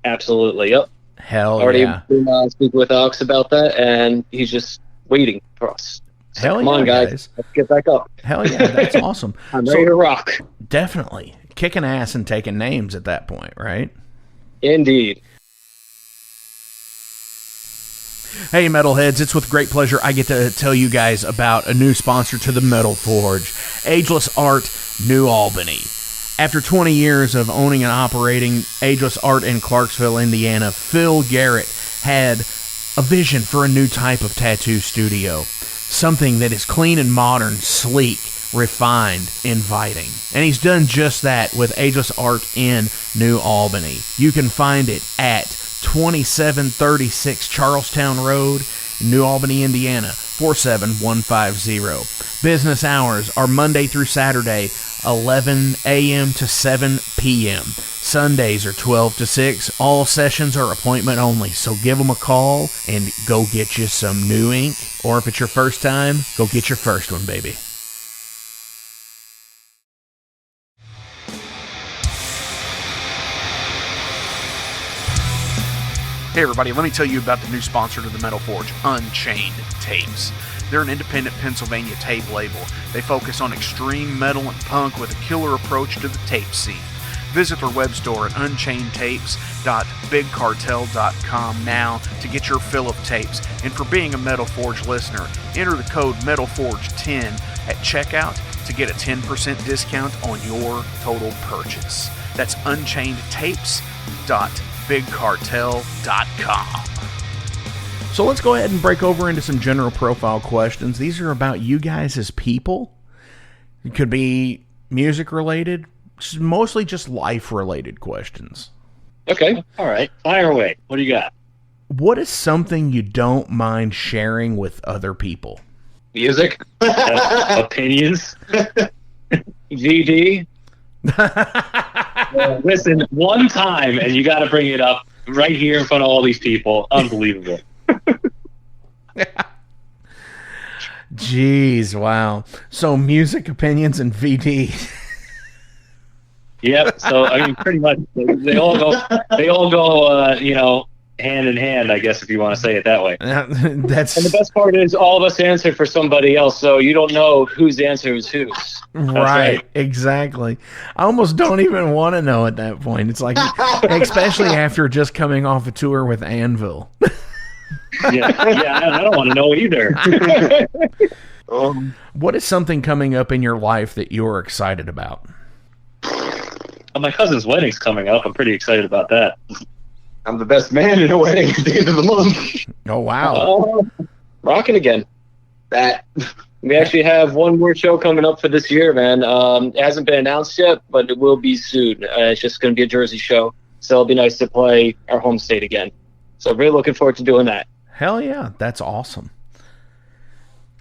Absolutely, yep. Hell Already yeah. been speaking with Alex about that, and he's just waiting for us. So Hell come yeah, on, guys. Let's get back up. Hell yeah, that's awesome. I'm ready to rock. Definitely. Kicking ass and taking names at that point, right? Indeed. Hey, Metalheads, it's with great pleasure I get to tell you guys about a new sponsor to the Metal Forge, Ageless Art, New Albany. After 20 years of owning and operating Ageless Art in Clarksville, Indiana, Phil Garrett had a vision for a new type of tattoo studio. Something that is clean and modern, sleek, refined, inviting. And he's done just that with Ageless Art in New Albany. You can find it at 2736 Charlestown Road, New Albany, Indiana, 47150. Business hours are Monday through Saturday, 11 a.m. to 7 p.m. Sundays are 12 to 6. All sessions are appointment only, so give them a call and go get you some new ink. Or if it's your first time, go get your first one, baby. Hey everybody, let me tell you about the new sponsor to the Metal Forge, Unchained Tapes. They're an independent Pennsylvania tape label. They focus on extreme metal and punk with a killer approach to the tape scene. Visit their web store at unchainedtapes.bigcartel.com now to get your fill of tapes. And for being a Metal Forge listener, enter the code METALFORGE10 at checkout to get a 10% discount on your total purchase. That's unchainedtapes.bigcartel.com. So let's go ahead and break over into some general profile questions. These are about you guys as people. It could be music related, mostly just life related questions. Okay. All right. Fire away. What do you got? What is something you don't mind sharing with other people? Music. Opinions. VD. Listen, one time, and you got to bring it up right here in front of all these people. Unbelievable. Jeez, wow. So music, opinions, and VD. Yep. So I mean, pretty much they all go, hand in hand, I guess, if you want to say it that way. That's And the best part is all of us answered for somebody else, so you don't know whose answer is whose. right. Exactly. I almost don't even want to know at that point. It's like, especially after just coming off a tour with Anvil. Yeah, I don't want to know either. What is something coming up in your life that you're excited about? My cousin's wedding's coming up. I'm pretty excited about that. I'm the best man in a wedding at the end of the month. Oh, wow. Rocking again. That We actually have one more show coming up for this year, man. It hasn't been announced yet, but it will be soon. It's just going to be a Jersey show, so it'll be nice to play our home state again. So really looking forward to doing that. Hell yeah, that's awesome.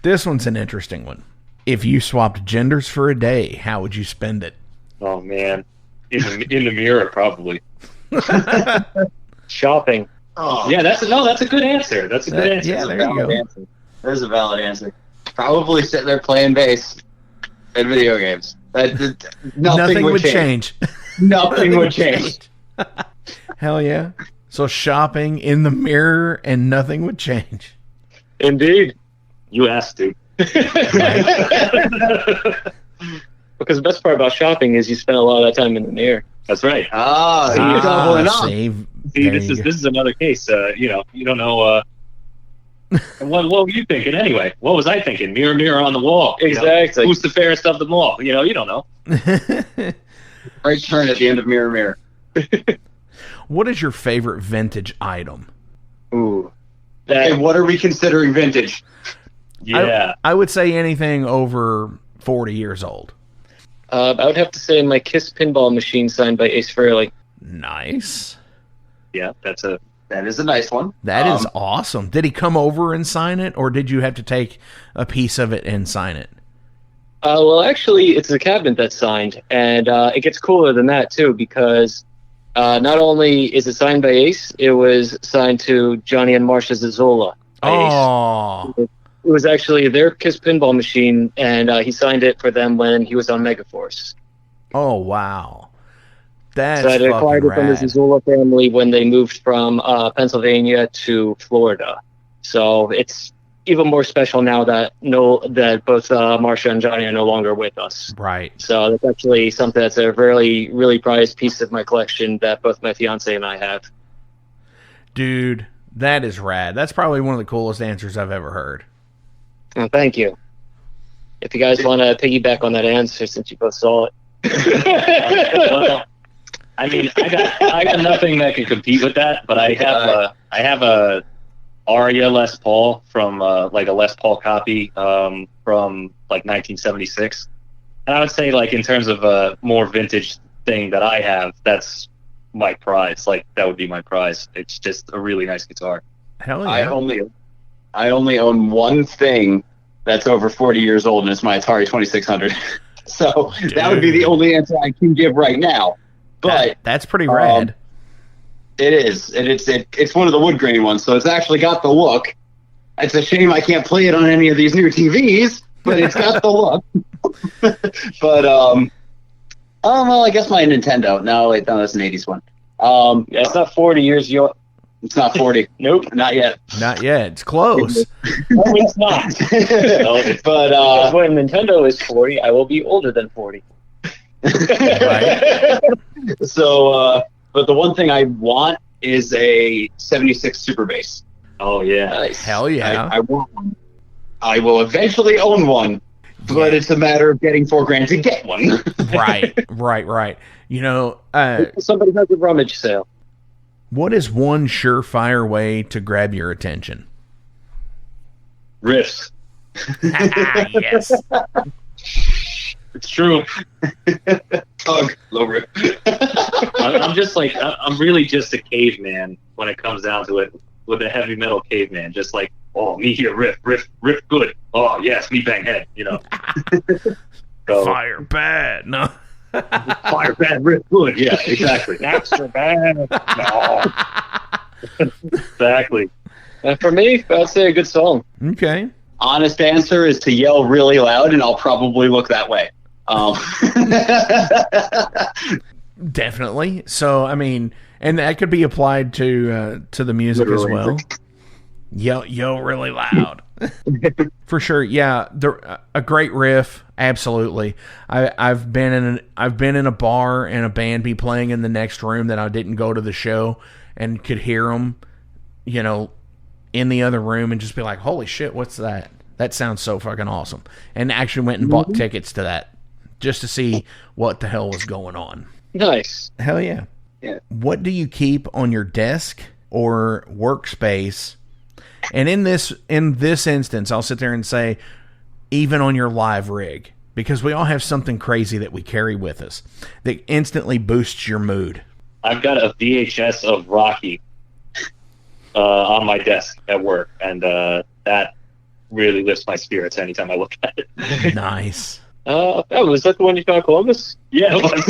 This one's an interesting one. If you swapped genders for a day, how would you spend it? Oh man, in the mirror probably. Shopping. oh Yeah, that's a good answer. That's a good answer. Yeah, there you go. answer. There's a valid answer. Probably sit there playing bass and video games. Nothing would change. Nothing would change. Hell yeah. So shopping in the mirror and nothing would change. Indeed. You asked to. Because the best part about shopping is you spend a lot of that time in the mirror. That's right. You're doubling up. Save. See, There this you is go. this is another case. You don't know. What were you thinking anyway? What was I thinking? Mirror, mirror on the wall. You know? Exactly. Who's the fairest of them all? You don't know. Right turn at the end of Mirror Mirror. What is your favorite vintage item? Ooh. Hey, what are we considering vintage? Yeah. I would say anything over 40 years old. I would have to say my Kiss pinball machine signed by Ace Frehley. Nice. Yeah, that is a nice one. That is awesome. Did he come over and sign it, or did you have to take a piece of it and sign it? Well, actually, it's the cabinet that's signed, and it gets cooler than that, too, because not only is it signed by Ace, it was signed to Johnny and Marcia Zazzola. Oh. It was actually their Kiss pinball machine, and he signed it for them when he was on Megaforce. Oh, wow. That's So I acquired fucking it from the rad. Zazzola family when they moved from Pennsylvania to Florida. So it's even more special now that both Marcia and Johnny are no longer with us. Right. So that's actually something that's a really, really prized piece of my collection that both my fiance and I have. Dude, that is rad. That's probably one of the coolest answers I've ever heard. Well, thank you. If you guys want to piggyback on that answer, since you both saw it. Well, I mean, I got nothing that can compete with that, but I have a Aria Les Paul from like a Les Paul copy from like 1976, and I would say like in terms of a more vintage thing that I have, that's my prize. Like that would be my prize. It's just a really nice guitar. Hell yeah. I only own one thing that's over 40 years old, and it's my Atari 2600. So that would be the only answer I can give right now. But that's pretty rad. It is, and it's one of the wood grain ones, so it's actually got the look. It's a shame I can't play it on any of these new TVs, but it's got the look. But well, I guess my Nintendo. No, wait, no, that's an 80s one. Yeah, it's not 40 years. It's not 40. Nope, not yet. Not yet. It's close. No, it's not. But when Nintendo is 40, I will be older than 40. Right. So, but the one thing I want is a 76 Super Bass. Oh yeah. Nice. Hell yeah. I want one. I will eventually own one, but it's a matter of getting $4,000 to get one. Right. You know, Somebody has a rummage sale. what is one surefire way to grab your attention? Riffs. Yes. It's true. Hug, low rip. I'm just like I'm really just a caveman when it comes down to it. With a heavy metal caveman, just like, oh, me here, riff, good. Oh yes, me bang head, you know. So, Fire bad. No. fire bad, riff good. Yeah, exactly. Extra bad. No. Exactly. For me, I'd say a good song. Okay. Honest answer is to yell really loud, and I'll probably look that way. Definitely. So, I mean, and that could be applied to the music Literally. as well. Yell really loud. For sure. Yeah, a great riff. Absolutely. I've been in a bar and a band be playing in the next room that I didn't go to the show and could hear them, you know, in the other room and just be like, holy shit, what's that? That sounds so fucking awesome. And actually went and bought tickets to that just to see what the hell was going on. Nice. Hell yeah. Yeah. What do you keep on your desk or workspace? And in this instance, I'll sit there and say, even on your live rig, because we all have something crazy that we carry with us that instantly boosts your mood. I've got a VHS of Rocky on my desk at work, and that really lifts my spirits anytime I look at it. Nice. Was that the one you found in Columbus? Yeah. I was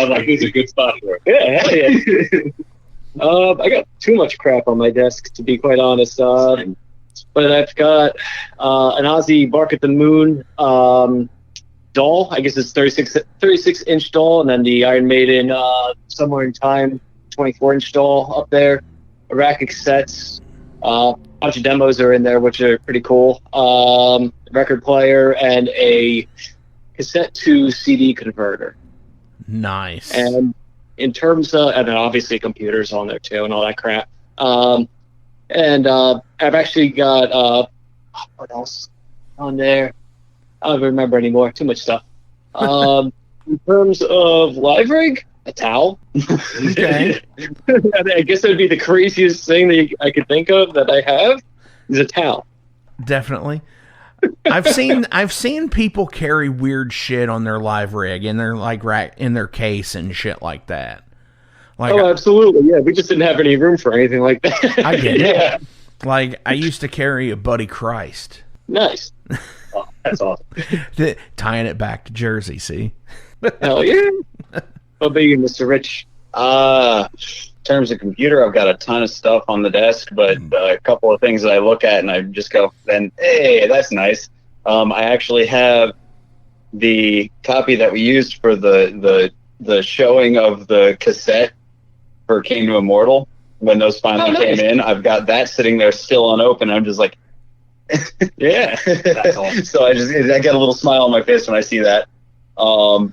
like, this is a good spot for it. Yeah, hell yeah. I got too much crap on my desk, to be quite honest. But I've got an Ozzy Bark at the Moon doll. I guess it's 36-inch doll, and then the Iron Maiden Somewhere in Time 24-inch doll up there. A rack of cassettes. A bunch of demos are in there, which are pretty cool. Record player and a cassette to CD converter. Nice. And in terms of, and then obviously computers on there too and all that crap. And I've actually got, what else on there? I don't remember anymore. Too much stuff. In terms of live rig, a towel. Okay. I guess that would be the craziest thing that I could think of that I have is a towel. Definitely. I've seen people carry weird shit on their live rig and they're like right in their case and shit like that. Like, absolutely. Yeah, we just didn't have any room for anything like that. I get it. Yeah. Like I used to carry a Buddy Christ. Nice. Oh, that's awesome. Tying it back to Jersey, see? Hell yeah. What about you, Mr. Rich? In terms of computer, I've got a ton of stuff on the desk, but a couple of things that I look at and I just go, then, hey, that's nice. I actually have the copy that we used for the showing of the cassette for Kingdom Immortal when those finally came in. I've got that sitting there still unopened. I'm just like, yeah. That's awesome. So I get a little smile on my face when I see that. But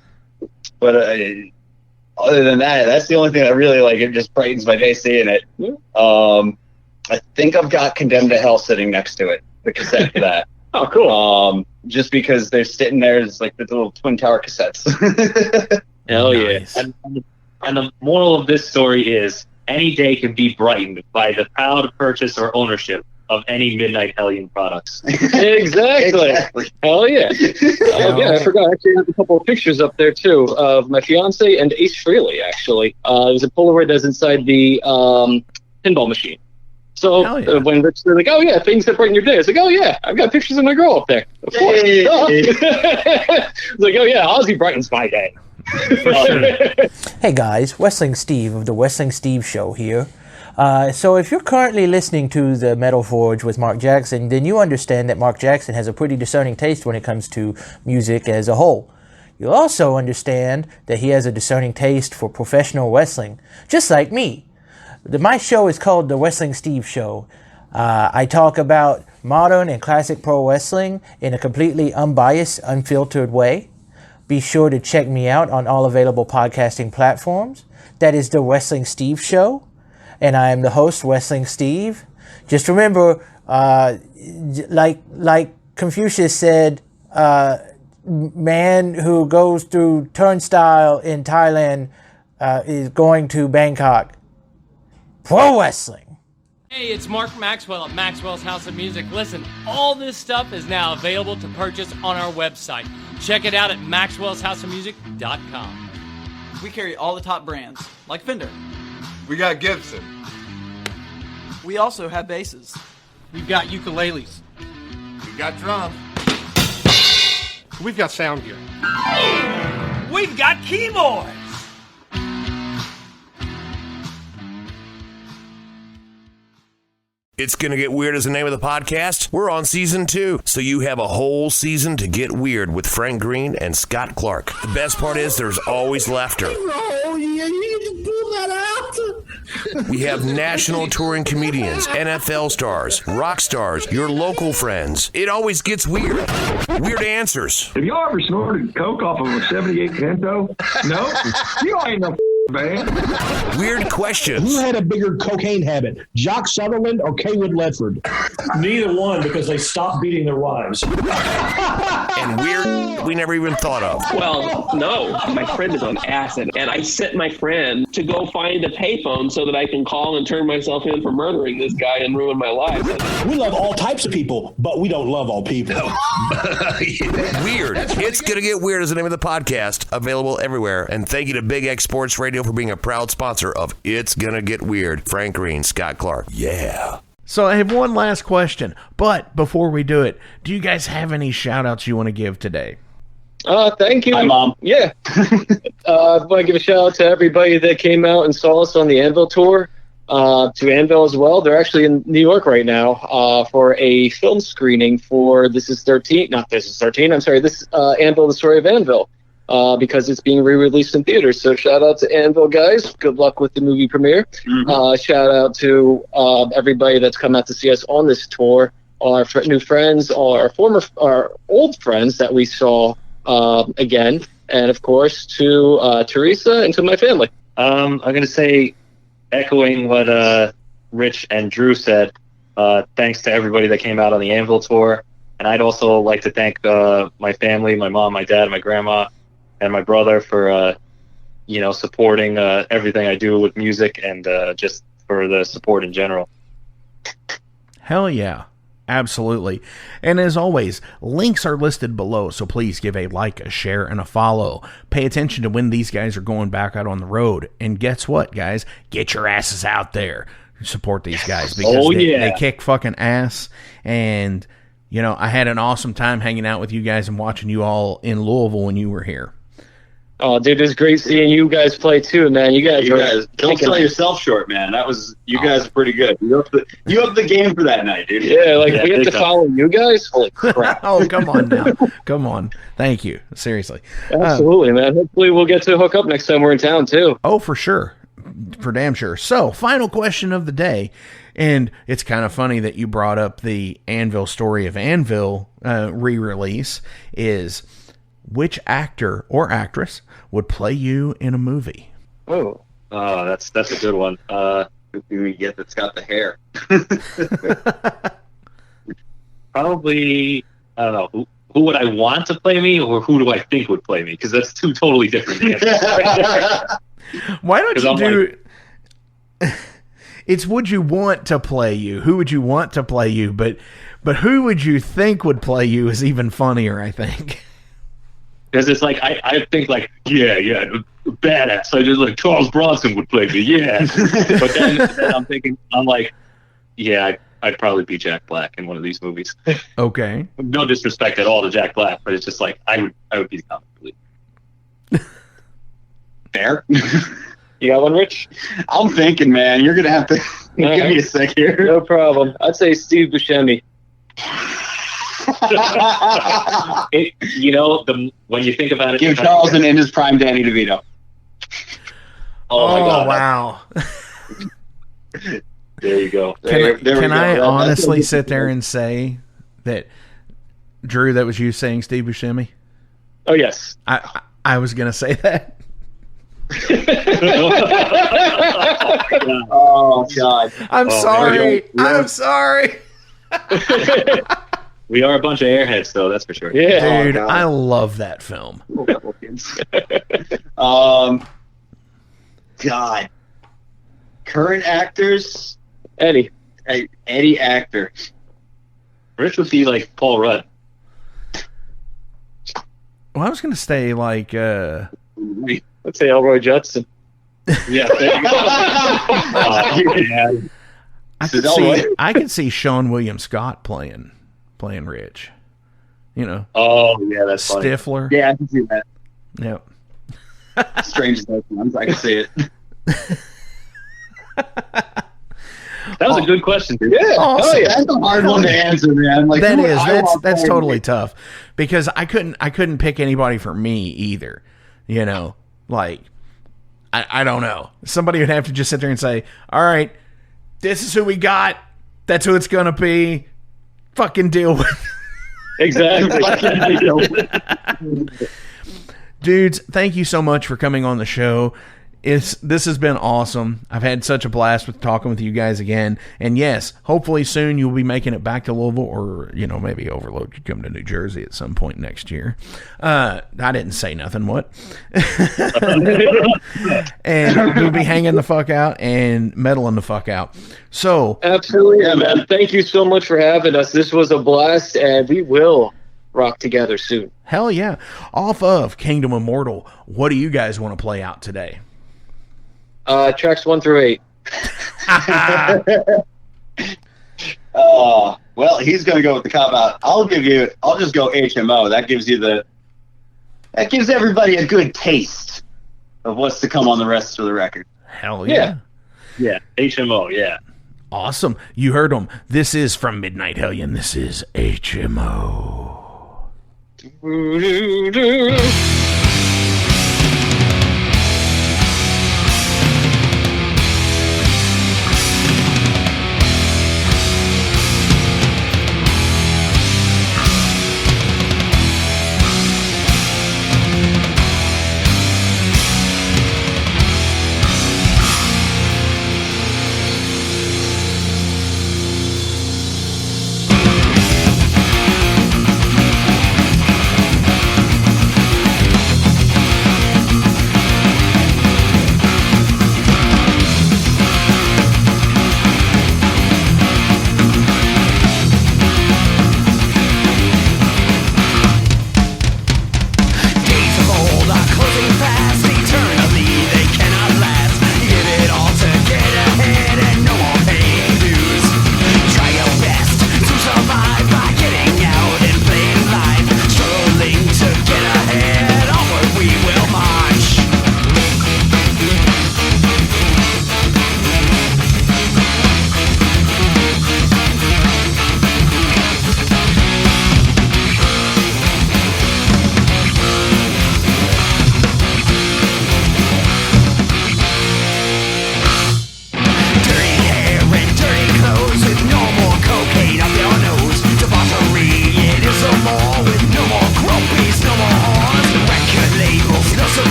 other than that, that's the only thing that really like it just brightens my day seeing it. I think I've got Condemned to Hell sitting next to it, the cassette for that. Oh, cool. Just because they're sitting there as like the little Twin Tower cassettes. Hell Nice. yeah. And the moral of this story is any day can be brightened by the proud purchase or ownership of any Midnite Hellion products. Exactly. Hell yeah. Yeah, I forgot. Actually, I have a couple of pictures up there, too, of my fiance and Ace Frehley, actually. There's a Polaroid that's inside the pinball machine. So when Rich said, like, oh, yeah, things that brighten your day, I was like, oh, yeah, I've got pictures of my girl up there. Of course. It's like, oh, yeah, Ozzy brightens my day. For sure. Hey, guys, Wrestling Steve of the Wrestling Steve Show here. So if you're currently listening to the Metal Forge with Mark Jackson, then you understand that Mark Jackson has a pretty discerning taste when it comes to music as a whole. You'll also understand that he has a discerning taste for professional wrestling, just like me. My show is called The Wrestling Steve Show. I talk about modern and classic pro wrestling in a completely unbiased, unfiltered way. Be sure to check me out on all available podcasting platforms. That is The Wrestling Steve Show. And I am the host, Wrestling Steve. Just remember, like Confucius said, man who goes through turnstile in Thailand is going to Bangkok. Pro wrestling. Hey, it's Mark Maxwell at Maxwell's House of Music. Listen, all this stuff is now available to purchase on our website. Check it out at maxwellshouseofmusic.com. We carry all the top brands, like Fender. We got Gibson. We also have basses. We've got ukuleles. We got drums. We've got sound gear. We've got keyboards. It's Gonna Get Weird is the name of the podcast. We're on season 2, so you have a whole season to get weird with Frank Green and Scott Clark. The best part is there's always laughter. Oh, yeah, you can pull that out. We have national touring comedians, NFL stars, rock stars, your local friends. It always gets weird. Weird answers. Have y'all ever snorted coke off of a 78 Pinto? No? You ain't no man. Weird questions. Who had a bigger cocaine habit, Jock Sutherland or Kaywood Ledford? Neither one, because they stopped beating their wives. And weird we never even thought of. Well, no. My friend is on acid, and I sent my friend to go find a payphone so that I can call and turn myself in for murdering this guy and ruin my life. We love all types of people, but we don't love all people. Weird. It's Gonna Get Weird is the name of the podcast, available everywhere. And thank you to Big X Sports Radio for being a proud sponsor of It's Gonna Get Weird. Frank Green, Scott Clark. Yeah. So I have one last question, but before we do it, do you guys have any shout-outs you want to give today? Thank you. Hi, Mom. Yeah. I want to give a shout-out to everybody that came out and saw us on the Anvil tour, to Anvil as well. They're actually in New York right now for a film screening for This is Anvil, The Story of Anvil. Because it's being re-released in theaters. So shout out to Anvil, guys. Good luck with the movie premiere. Shout out to everybody that's come out to see us on this tour, our new friends, our old friends that we saw again, and of course to Teresa and to my family. I'm going to say, echoing what Rich and Drew said, thanks to everybody that came out on the Anvil tour. And I'd also like to thank my family, my mom, my dad, my grandma, and my brother for, supporting everything I do with music and just for the support in general. Hell yeah. Absolutely. And as always, links are listed below, so please give a like, a share, and a follow. Pay attention to when these guys are going back out on the road. And guess what, guys? Get your asses out there. Support these guys because they kick fucking ass. And, I had an awesome time hanging out with you guys and watching you all in Louisville when you were here. Oh, dude, it's great seeing you guys play too, man. You guys don't sell yourself short, man. You guys are pretty good. You upped the game for that night, dude. Yeah, we have to follow you guys. Holy crap! Oh, come on now, come on. Thank you, seriously. Absolutely, man. Hopefully, we'll get to hook up next time we're in town too. Oh, for sure, for damn sure. So, final question of the day, and it's kind of funny that you brought up the Anvil Story of Anvil re-release. Is which actor or actress would play you in a movie? Oh, that's a good one. Who do we get that's got the hair? Probably, I don't know. Who would I want to play me, or who do I think would play me? Because that's two totally different answers. Why don't you do... It's would you want to play you? Who would you want to play you? But who would you think would play you is even funnier, I think. Because it's like, I think like, yeah, badass. I just like Charles Bronson would play me, yeah. But then I'm like, yeah, I'd probably be Jack Black in one of these movies. Okay. No disrespect at all to Jack Black, but it's just like, I would be the comic relief. Fair. You got one, Rich? I'm thinking, man, you're going to have to give me a sec here. No problem. I'd say Steve Buscemi. When you think about it, give Charles in his prime Danny DeVito. Oh my God! Wow. There you go. Can I honestly sit there and say that, Drew, that was you saying Steve Buscemi? Oh yes. I was gonna say that. Oh God! I'm sorry. I'm sorry. We are a bunch of airheads, though. That's for sure. Yeah, dude, I love that film. God, current actors. Eddie actor. Rich would be like Paul Rudd. Well, I was gonna say like. Let's say Elroy Judson. Yeah. There you go. I could see Sean William Scott playing Rich. Oh yeah, that's funny. Stifler. Yeah, I can see that. Yep. Strange as that sounds, I can see it. That was a good question, dude. Yeah, awesome. That's a hard one to answer, man. Like that's totally tough because I couldn't pick anybody for me either. Like I don't know. Somebody would have to just sit there and say, "All right, this is who we got. That's who it's gonna be. Fucking deal with it." Exactly. Dudes, thank you so much for coming on the show. This has been awesome. I've had such a blast with talking with you guys again. And yes, hopefully soon you'll be making it back to Louisville, or, you know, maybe Overload could come to New Jersey at some point next year. I didn't say nothing. What? And we'll be hanging the fuck out and medaling the fuck out. So absolutely, yeah, man. Thank you so much for having us. This was a blast, and we will rock together soon. Hell yeah. Off of Kingdom Immortal, what do you guys want to play out today? Tracks 1 through 8. Well, he's going to go with the cop out. I'll just go HMO. That gives everybody a good taste of what's to come on the rest of the record. Hell yeah. Yeah, HMO, yeah. Awesome. You heard them. This is from Midnite Hellion. This is HMO.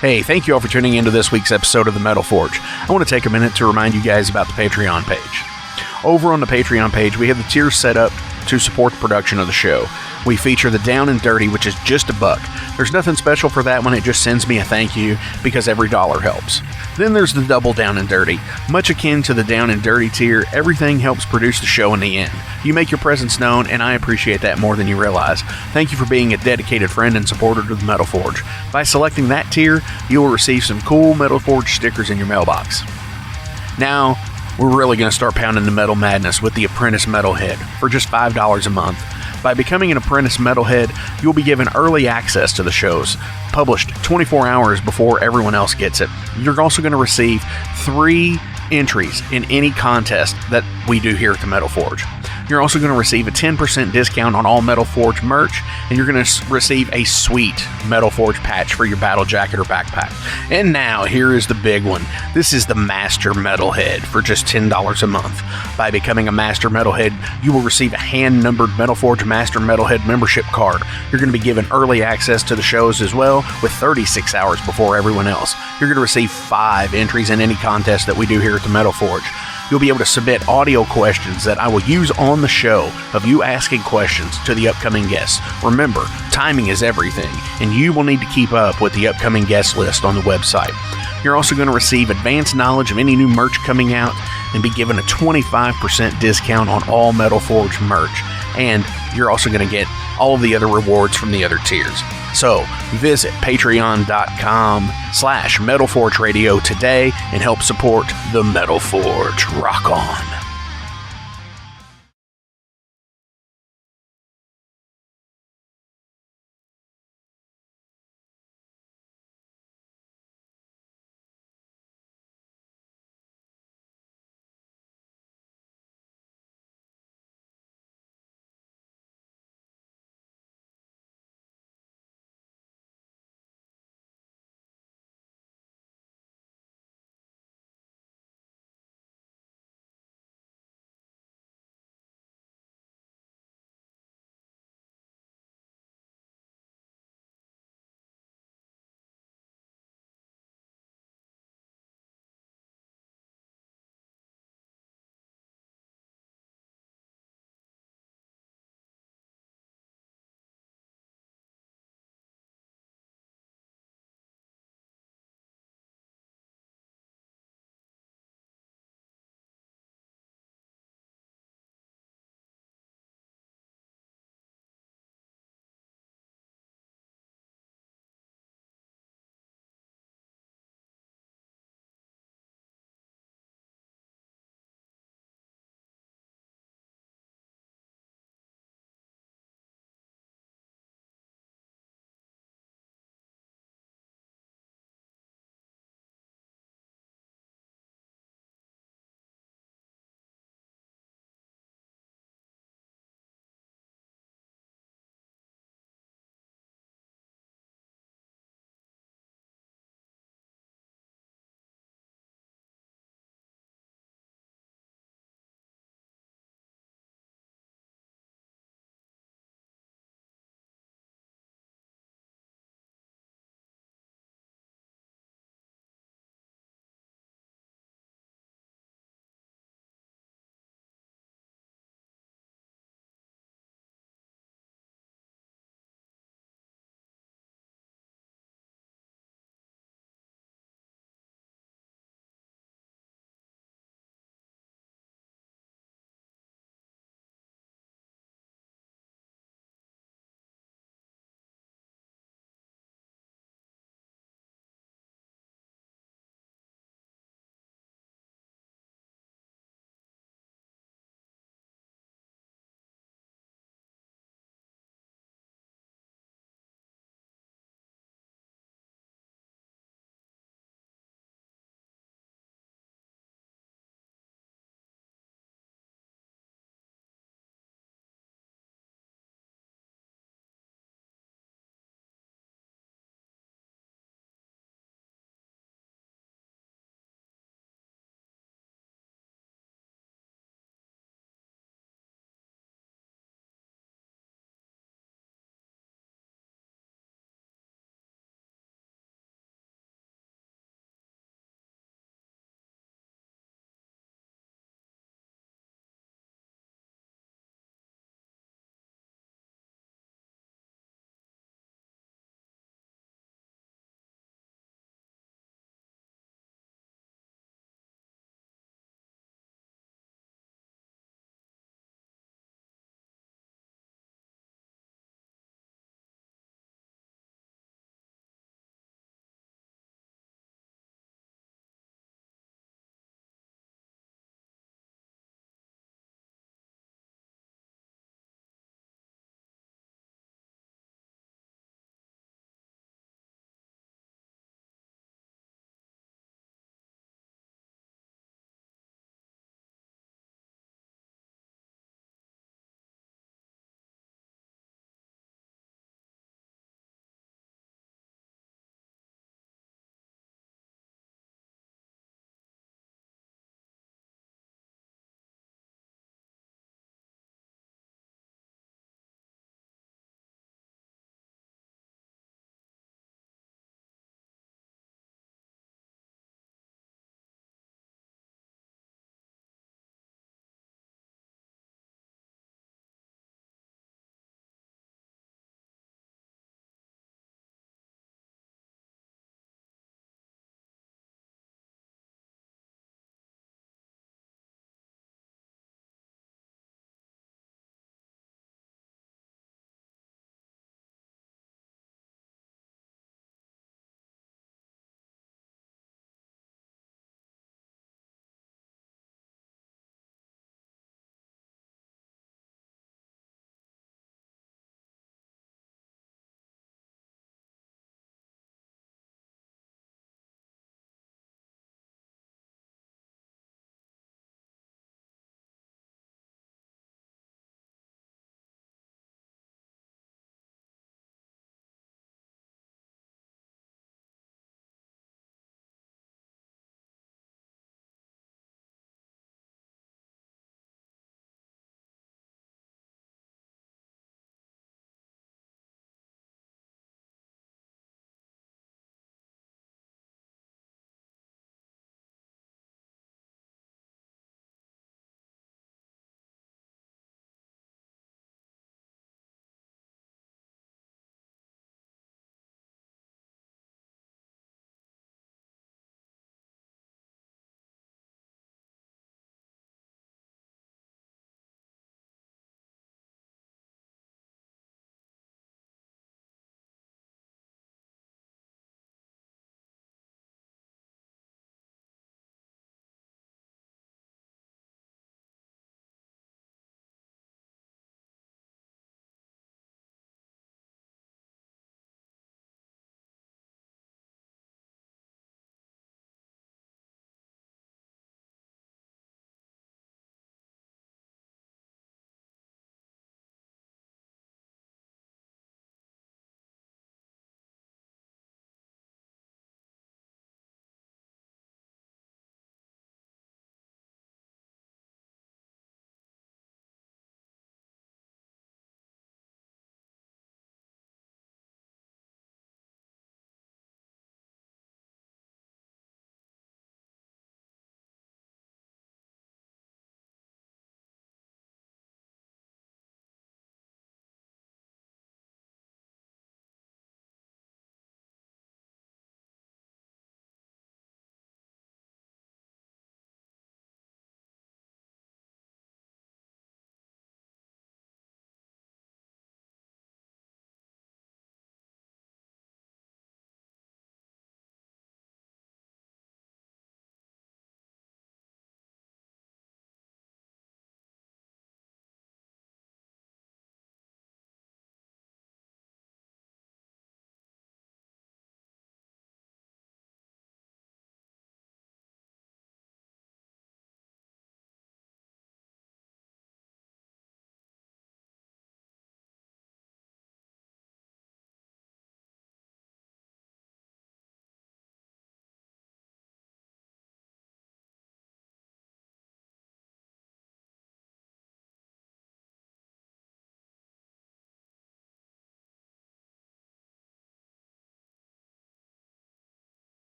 Hey, thank you all for tuning into this week's episode of The Metal Forge. I want to take a minute to remind you guys about the Patreon page. Over on the Patreon page, we have the tiers set up to support the production of the show. We feature the Down and Dirty, which is just $1. There's nothing special for that one, it just sends me a thank you because every dollar helps. Then there's the Double Down and Dirty. Much akin to the Down and Dirty tier, everything helps produce the show in the end. You make your presence known, and I appreciate that more than you realize. Thank you for being a dedicated friend and supporter to the Metal Forge. By selecting that tier, you will receive some cool Metal Forge stickers in your mailbox. Now, we're really going to start pounding the metal madness with the Apprentice Metalhead for just $5 a month. By becoming an Apprentice Metalhead, you'll be given early access to the shows, published 24 hours before everyone else gets it. You're also going to receive 3 entries in any contest that we do here at the Metal Forge. You're also going to receive a 10% discount on all Metal Forge merch, and you're going to receive a sweet Metal Forge patch for your battle jacket or backpack. And now, here is the big one. This is the Master Metalhead for just $10 a month. By becoming a Master Metalhead, you will receive a hand-numbered Metal Forge Master Metalhead membership card. You're going to be given early access to the shows as well, with 36 hours before everyone else. You're going to receive 5 entries in any contest that we do here at the Metal Forge. You'll be able to submit audio questions that I will use on the show of you asking questions to the upcoming guests. Remember, timing is everything, and you will need to keep up with the upcoming guest list on the website. You're also going to receive advanced knowledge of any new merch coming out and be given a 25% discount on all Metal Forge merch. And you're also going to get all of the other rewards from the other tiers. So visit patreon.com/Metal Forge Radio today and help support the Metal Forge. Rock on.